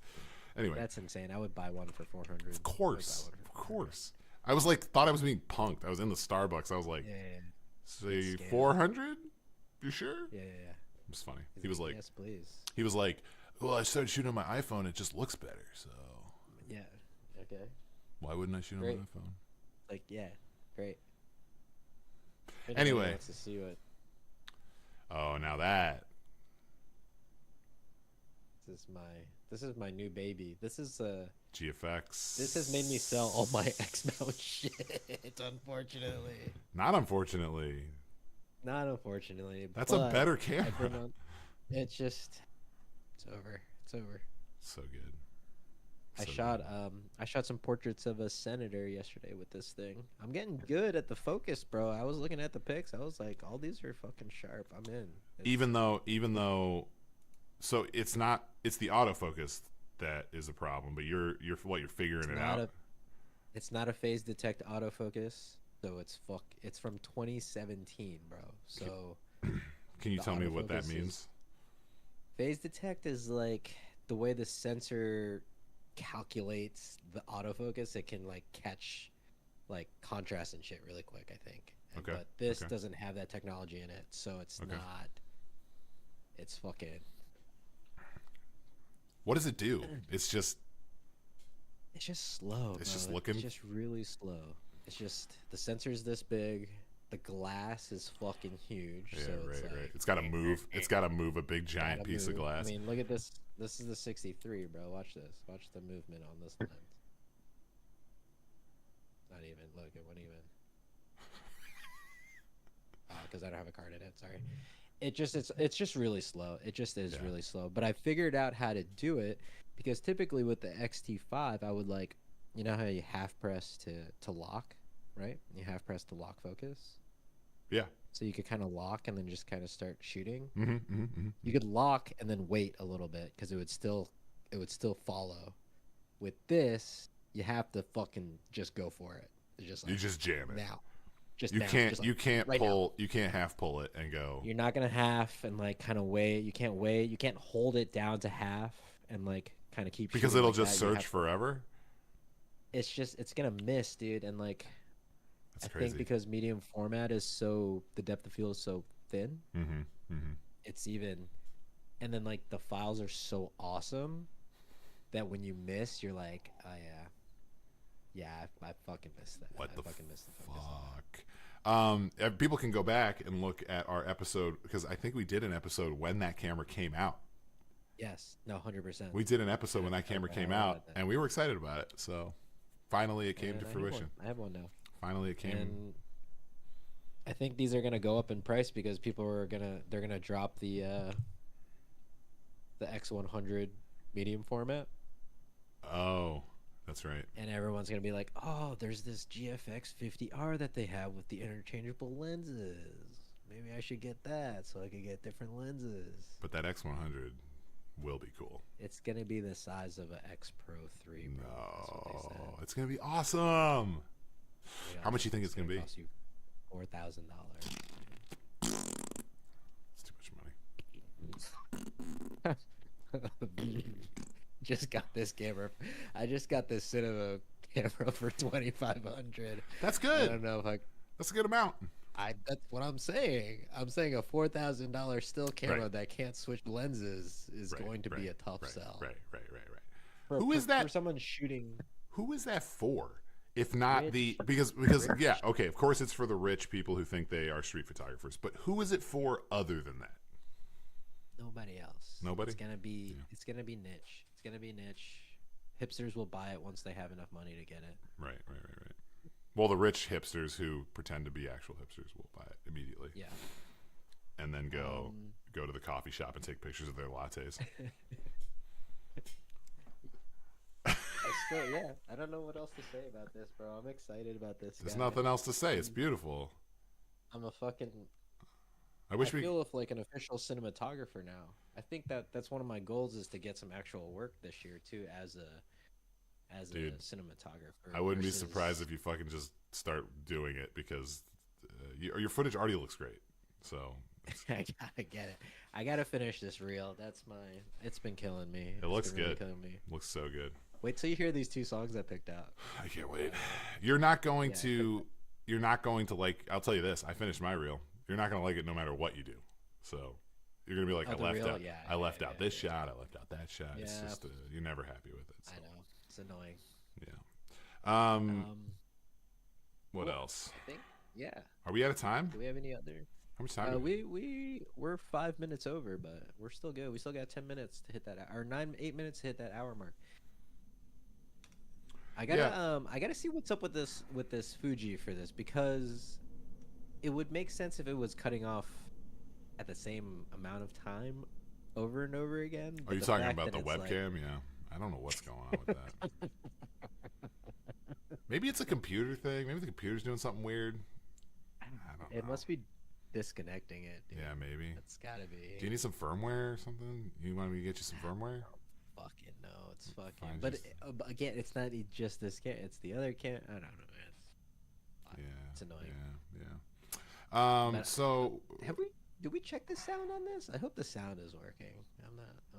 Anyway, that's insane. I would buy one for $400. Of course, of course. I was like, thought I was being punked. I was in the Starbucks. I was like, say 400? You sure? Yeah. It was funny. He was like, yes, please. He was like, well, I started shooting on my iPhone. It just looks better. So yeah, okay. Why wouldn't I shoot on my iPhone? Like, yeah, great. Anyway. Wants to see what... Oh, now that. This is my new baby. This is GFX. This has made me sell all my X-mount shit, unfortunately. Not unfortunately. Not unfortunately. That's a better camera. It's over. It's over. So good. I shot some portraits of a senator yesterday with this thing. I'm getting good at the focus, bro. I was looking at the pics. I was like, all these are fucking sharp. I'm in. Even though, so it's the autofocus that is a problem, but you're figuring it out. It's not a phase detect autofocus, so it's from 2017, bro. So can you tell me what that means? Phase detect is like the way the sensor calculates the autofocus. It can like catch like contrast and shit really quick, I think. Okay. But this doesn't have that technology in it, so it's not. It's fucking. What does it do? It's just slow. It's just looking. It's just really slow. It's just the sensor's this big. The glass is fucking huge. Yeah, so right, it's like, right. It's got to move. It's got to move a big giant piece of glass. I mean, look at this. This is the 63, bro. Watch this. Watch the movement on this lens. Not even. Look, it wouldn't even. Because I don't have a card in it. Sorry. It's just really slow. It just is really slow. But I figured out how to do it because typically with the XT5, I would like, you know how you half press to lock, right? You half press to lock focus. Yeah. So you could kind of lock and then just kind of start shooting. Mm-hmm. You could lock and then wait a little bit because it would still follow. With this, you have to fucking just go for it. It's just like, you just jam it now. You can't half pull it and go. You're not gonna half and like kind of wait. You can't wait. You can't hold it down to half and like kind of keep. Because it'll just search forever. It's gonna miss, dude. And like, that's crazy. I think because medium format is the depth of field is so thin. It's even, and then like the files are so awesome that when you miss, you're like, oh yeah, I fucking missed that. What the fucking missed the fuck? People can go back and look at our episode because I think we did an episode when that camera came out. Yes, no, 100%. We did an episode when that camera came out, and we were excited about it. So finally, it came to fruition. I have one now. Finally, it came. And I think these are gonna go up in price because people they're gonna drop the X100 medium format. Oh. That's right. And everyone's going to be like, oh, there's this GFX 50R that they have with the interchangeable lenses. Maybe I should get that so I could get different lenses. But that X100 will be cool. It's going to be the size of an X Pro 3, bro. No, it's going to be awesome. Yeah, how much do you think it's going to be? Cost you $4,000. It's too much money. Just got this camera. I just got this cinema camera for $2,500. That's good. I don't know if that's a good amount. That's what I'm saying. I'm saying a $4,000 still camera that can't switch lenses is going to be a tough sell. Right. Who is that for someone shooting? Who is that for? if not Rich. the because yeah, okay, of course it's for the rich people who think they are street photographers, but who is it for other than that? Nobody else. Nobody? It's gonna be it's gonna be niche. It's gonna be niche. Hipsters will buy it once they have enough money to get it. Right. Well, the rich hipsters who pretend to be actual hipsters will buy it immediately. Yeah. And then go to the coffee shop and take pictures of their lattes. I don't know what else to say about this, bro. I'm excited about this. There's nothing else to say. It's beautiful. I'm a fucking. I feel like an official cinematographer now. I think that's one of my goals is to get some actual work this year too as a cinematographer. I wouldn't be surprised if you fucking just start doing it because your footage already looks great. So I gotta get it. I gotta finish this reel. It's been killing me. It looks really good. Killing me. Looks so good. Wait till you hear these 2 songs I picked out. I can't wait. You're not going to like. I'll tell you this. I finished my reel. You're not going to like it no matter what you do. So you're going to be like, I left out this shot. I left out that shot. Yeah. It's just you're never happy with it. So. I know. It's annoying. Yeah. What else? I think. Yeah. Are we out of time? Do we have any other? How much time? We're 5 minutes over, but we're still good. We still got 10 minutes to hit that, or 8 minutes to hit that hour mark. I gotta see what's up with this Fuji for this, because it would make sense if it was cutting off at the same amount of time over and over again. Are you talking about the webcam? Yeah. I don't know what's going on with that. Maybe it's a computer thing. Maybe the computer's doing something weird. I don't know. It must be disconnecting it, dude. Yeah, maybe. It's gotta be. Do you need some firmware or something? You want me to get you some firmware? Fucking no, it's fucking. But again, it's not just this cam. It's the other cam. I don't know. It's annoying. Yeah. So did we check the sound on this? I hope the sound is working.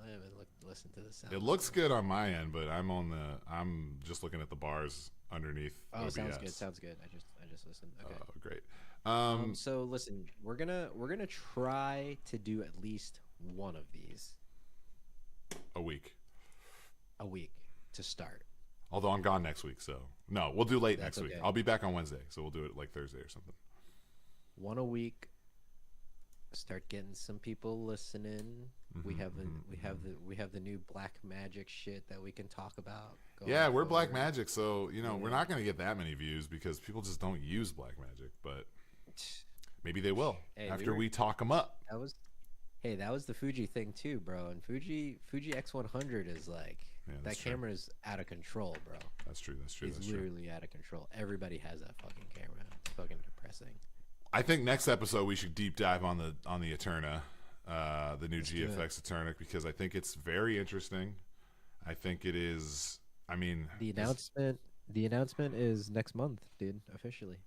I haven't listened to the sound. It looks good on my end, but I'm just looking at the bars underneath. Oh, OBS. Sounds good. I just listened. Okay. Oh, great. So listen, we're gonna try to do at least one of these a week to start. Although I'm gone next week, so no, we'll do late next week. Okay. I'll be back on Wednesday, so we'll do it like Thursday or something. One a week. Start getting some people listening. We have the new Blackmagic shit that we can talk about. Yeah, we're Blackmagic, so we're not going to get that many views because people just don't use Blackmagic, but maybe they will after we talk them up. That was the Fuji thing too, bro. And Fuji X100 is like that camera is out of control, bro. That's true. It's literally out of control. Everybody has that fucking camera. It's fucking depressing. I think next episode we should deep dive on the Eterna, the new GFX Eterna, because I think it's very interesting. I think it is. I mean, the announcement is next month, dude. Officially.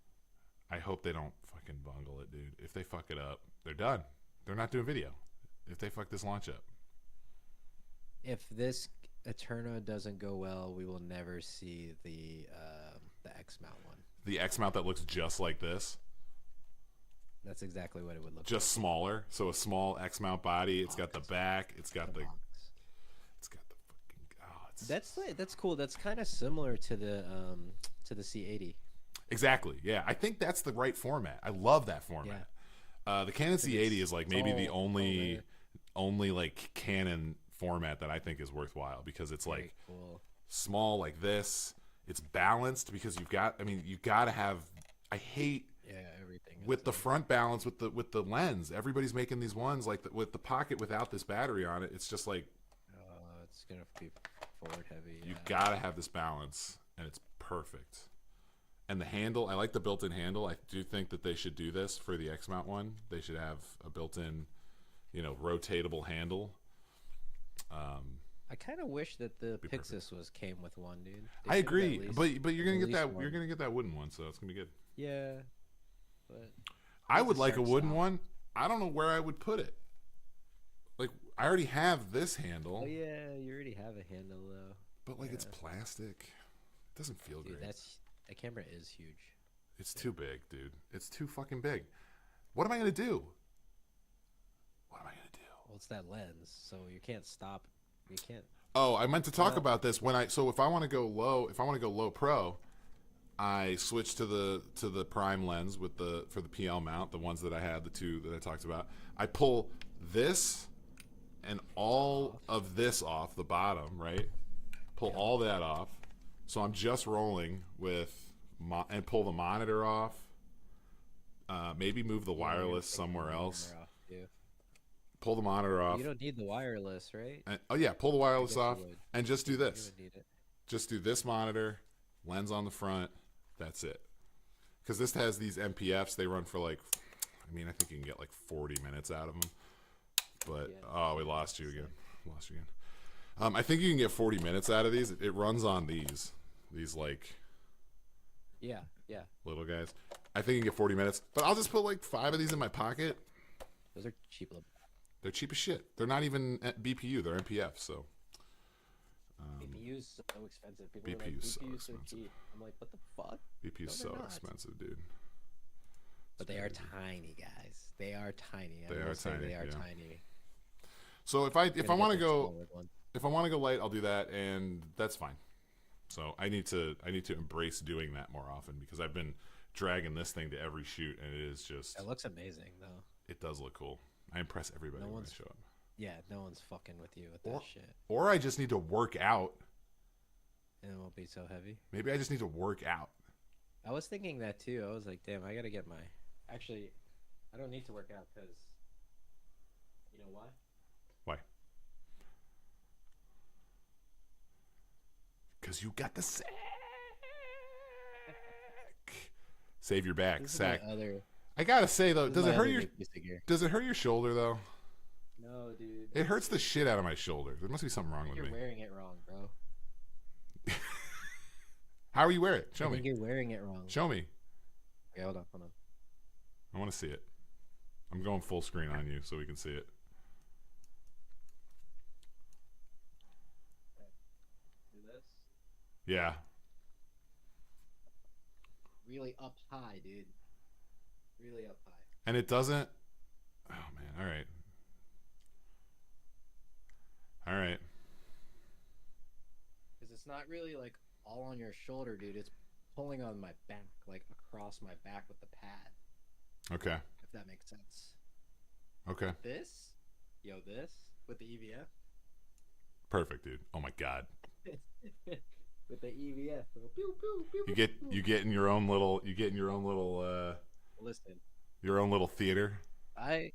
I hope they don't fucking bungle it, dude. If they fuck it up, they're done. They're not doing video. If they fuck this launch up. If this Eterna doesn't go well, we will never see the X mount one. The X mount that looks just like this. That's exactly what it would look just like. Smaller. So a small X mount body. It's got the back. It's got the fucking. That's cool. That's kind of similar to the C80. Exactly. Yeah, I think that's the right format. I love that format. Yeah. The Canon C80 is like maybe the only like Canon format that I think is worthwhile because it's like small like this. It's balanced because you've got to have. I hate. Yeah, everything with the front balance with the lens. Everybody's making these ones like with the pocket without this battery on it. It's just like it's gonna be forward heavy. You gotta have this balance, and it's perfect. And the handle, I like the built-in handle. I do think that they should do this for the X mount one. They should have a built-in, rotatable handle. I kind of wish that the PYXIS came with one, dude. I agree, but you're gonna get that. You're gonna get that wooden one, so it's gonna be good. Yeah. But I would like a wooden one. I don't know where I would put it. Like I already have this handle. Oh yeah, you already have a handle though. But like it's plastic. It doesn't feel great. That camera is huge. It's too big, dude. It's too fucking big. What am I gonna do? Well, it's that lens, so you can't stop. You can't. Oh, I meant to talk about this if I want to go low pro. I switched to the prime lens with for the PL mount, the ones that I had, the two that I talked about. I pull this and all of this off the bottom, right? Pull all that off. So I'm just rolling with and pull the monitor off. Maybe move the wireless somewhere else. Pull the monitor off. You don't need the wireless, right? And, oh yeah, pull the wireless off and just do this. You would need it. Just do this monitor, lens on the front. That's it. Because this has these MPFs. They run for like, I mean, I think you can get like 40 minutes out of them. But oh, we lost you again. I think you can get 40 minutes out of these. It runs on these like little guys. I think you can get 40 minutes, but I'll just put like 5 of these in my pocket. Those are cheap. They're cheap as shit. They're not even at BPU. They're MPF. So BPU's so expensive. People BPU's are like, so BPU's so expensive. cheap. I'm like, what the fuck? BPU's so expensive, dude. But they are tiny, guys. They are tiny. They are tiny. Tiny. So if I want to go light, I'll do that, and that's fine. So I need to embrace doing that more often because I've been dragging this thing to every shoot, and it is just. It looks amazing, though. It does look cool. I impress everybody when I show up. Yeah, no one's fucking with you with that shit. Or I just need to work out. And it won't be so heavy. Maybe I just need to work out. I was thinking that too. I was like, damn, I gotta get my. Actually, I don't need to work out because. You know why? Why? Because you got the sack. Save your back, sack. I gotta say though, does it hurt your shoulder though? No, dude. It hurts the shit out of my shoulder. There must be something wrong with me. You're wearing it wrong, bro. How are you wearing it? Show me. You're wearing it wrong. Show me. Okay, hold on. I want to see it. I'm going full screen on you so we can see it. Do this. Yeah. Really up high, dude. Really up high. And it doesn't. Oh man! All right. Because it's not really like all on your shoulder, dude. It's pulling on my back, like across my back with the pad. Okay. If that makes sense. Okay. This with the EVF. Perfect, dude. Oh my god. With the EVF. Pew, pew, pew, you get in your own little listen. Your own little theater.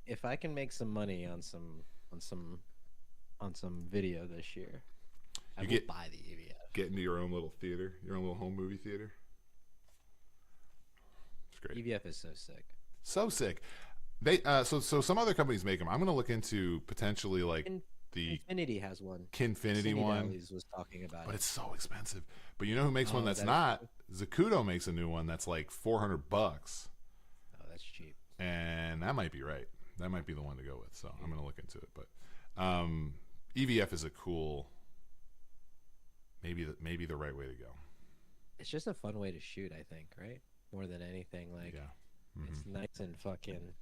If I can make some money on some video this year, I will buy the EVF. Get into your own little theater, your own little home movie theater. It's great. EVF is so sick. So sick. They so some other companies make them. I'm gonna look into potentially like the Infinity has one. Kinfinity one. Was talking about but it's so expensive. But you know who makes one that's not? Zacuto makes a new one that's like $400. Oh, that's cheap. And that might be right. That might be the one to go with. So I'm gonna look into it. But EVF is a cool, maybe the right way to go. It's just a fun way to shoot, I think, right? More than anything, like it's nice and fucking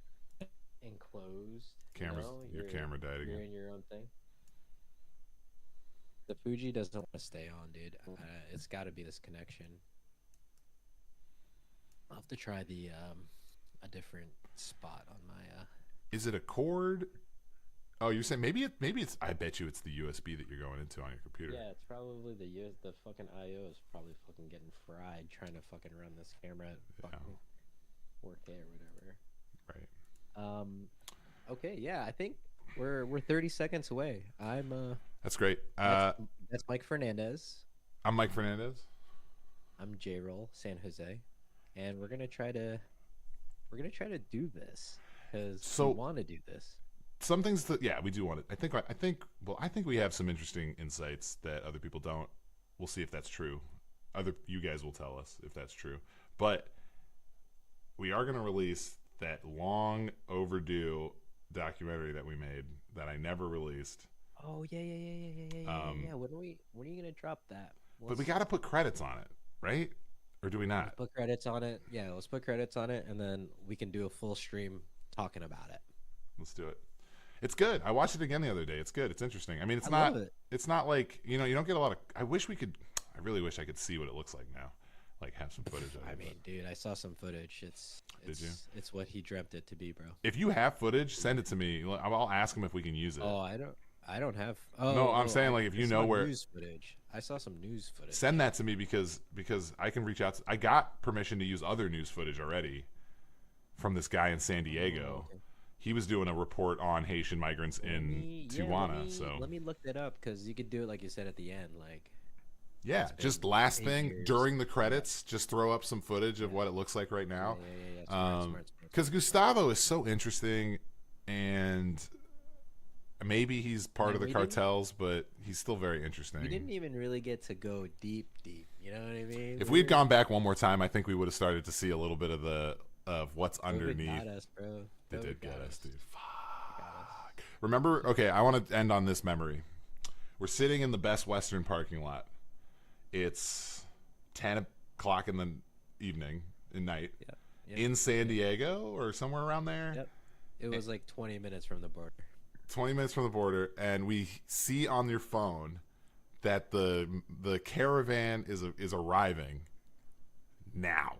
enclosed. Your camera died again. You're in your own thing. The Fuji doesn't want to stay on, dude. It's got to be this connection. I'll have to try a different spot on my. Is it a cord? Oh, you're saying maybe it's. I bet you it's the USB that you're going into on your computer. Yeah, it's probably the fucking IO is probably fucking getting fried trying to fucking run this camera at fucking 4K or whatever. Right. Okay, yeah, I think we're 30 seconds away. That's great. That's Mike Fernandez. I'm Mike Fernandez. I'm Jayrol, San Jose, and we're gonna try to do this because we want to do this. Some things that we do want it. I think we have some interesting insights that other people don't. We'll see if that's true. You guys will tell us if that's true. But we are going to release that long overdue documentary that we made that I never released. Oh yeah. When are you gonna drop that? But we got to put credits on it, right? Or do we not? Let's put credits on it. Yeah, let's put credits on it, and then we can do a full stream talking about it. Let's do it. It's good. I watched it again the other day. It's good. It's interesting. I mean, love it. It's not like you don't get a lot of. I really wish I could see what it looks like now. like have some footage of it. I mean, dude, I saw some footage. Did you? It's what he dreamt it to be, bro. If you have footage, send it to me. I'll ask him if we can use it. Oh, I don't have. Oh, no, I'm saying like if you know where news footage. I saw some news footage. Send that to me because I can reach out. I got permission to use other news footage already from this guy in San Diego. Oh, okay. He was doing a report on Haitian migrants in Tijuana. So let me look that up because you could do it like you said at the end, like. Yeah, just last thing years. during the credits, just throw up some footage of what it looks like right now. Yeah. Because Gustavo is so interesting, and maybe he's part of the cartels, but he's still very interesting. We didn't even really get to go deep. You know what I mean? If we'd gone back one more time, I think we would have started to see a little bit of what's underneath. Got us, bro. They did get us, dude. Fuck. Remember? Okay, I want to end on this memory. We're sitting in the Best Western parking lot. It's 10 o'clock in the evening, night, in San Diego or somewhere around there. Yep. It was like 20 minutes from the border. 20 minutes from the border, and we see on your phone that the caravan is arriving now.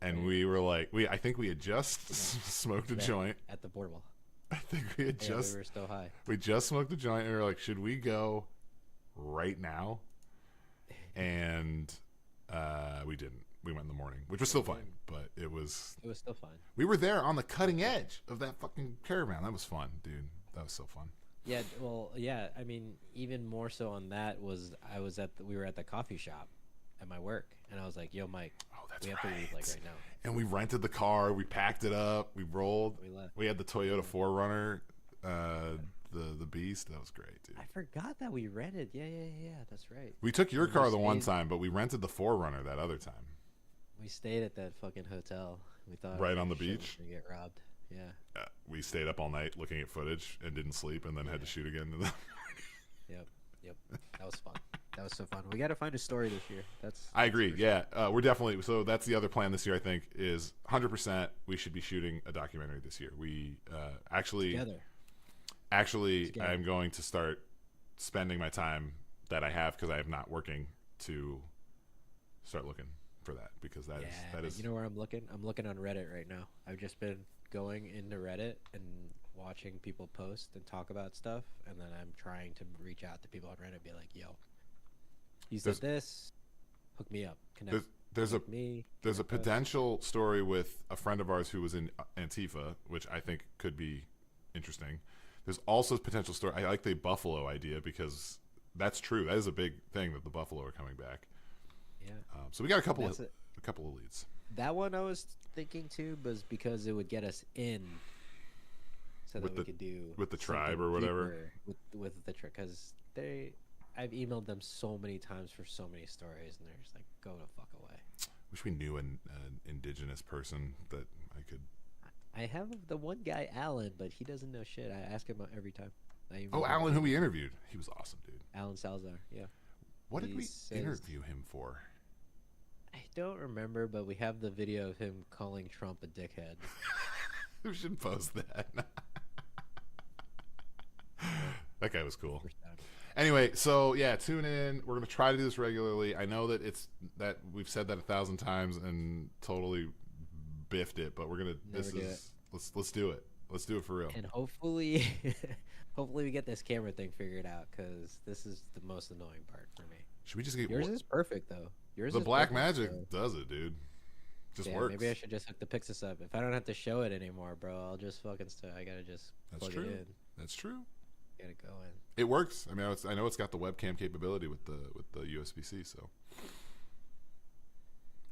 And we were like, I think we had just smoked a joint at the boardwalk. I think we had we were still high. We just smoked a joint, and we were like, should we go right now? And we didn't. We went in the morning, which was still fine, but it was still fine. We were there on the cutting edge of that fucking caravan. That was fun, dude. That was so fun. Yeah, well, yeah. I mean, even more so on that was we were at the coffee shop at my work, and I was like, "Yo, Mike, we have to leave like right now." And we rented the car. We packed it up. We rolled. We left. We had the Toyota 4Runner. The Beast. That was great, dude. I forgot that we rented. Yeah, that's right. We took your car the one time, but we rented the 4Runner that other time. We stayed at that fucking hotel. We thought right on the beach. We get robbed. Yeah. We stayed up all night looking at footage and didn't sleep, and then had to shoot again. Yep. That was fun. That was so fun. We got to find a story this year. I agree. Yeah, we're definitely. So that's the other plan this year. I think is 100%. We should be shooting a documentary this year. We actually. Together. I'm going to start spending my time that I have because I am not working to start looking for that because that is. You know where I'm looking? I'm looking on Reddit right now. I've just been going into Reddit and watching people post and talk about stuff, and then I'm trying to reach out to people on Reddit and be like, "Yo, you said this. Hook me up. Connect." There's a potential story with a friend of ours who was in Antifa, which I think could be interesting. There's also a potential story. I like the Buffalo idea because that's true. That is a big thing that the Buffalo are coming back. Yeah. So we got a couple of leads. That one I was thinking too was because it would get us in, so that we could do with the tribe or whatever. With the tribe, because I've emailed them so many times for so many stories, and they're just like, "Go the fuck away." Wish we knew an indigenous person that I could. I have the one guy, Alan, but he doesn't know shit. I ask him every time. Alan, who we interviewed. He was awesome, dude. Alan Salazar, yeah. What did we interview him for? I don't remember, but we have the video of him calling Trump a dickhead. We should post that. That guy was cool. Anyway, so yeah, tune in. We're gonna try to do this regularly. I know that we've said that 1,000 times and totally biffed it, but we're gonna. Let's do it. Let's do it for real. And hopefully, we get this camera thing figured out because this is the most annoying part for me. Should we just get yours? Is perfect though. The Blackmagic does it, dude. Just works. Maybe I should just hook the PYXIS up. If I don't have to show it anymore, bro, I'll just fucking. I gotta just plug it in. That's true. Get it going. It works. I mean, I know it's got the webcam capability with the USB-C. So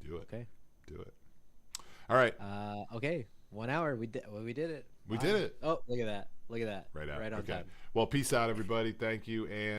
do it. Okay. Do it. All right. Okay. 1 hour. We did. Well, we did it. We did it. Oh, look at that. Look at that. Right out. Right on time. Well, peace out, everybody. Thank you, and.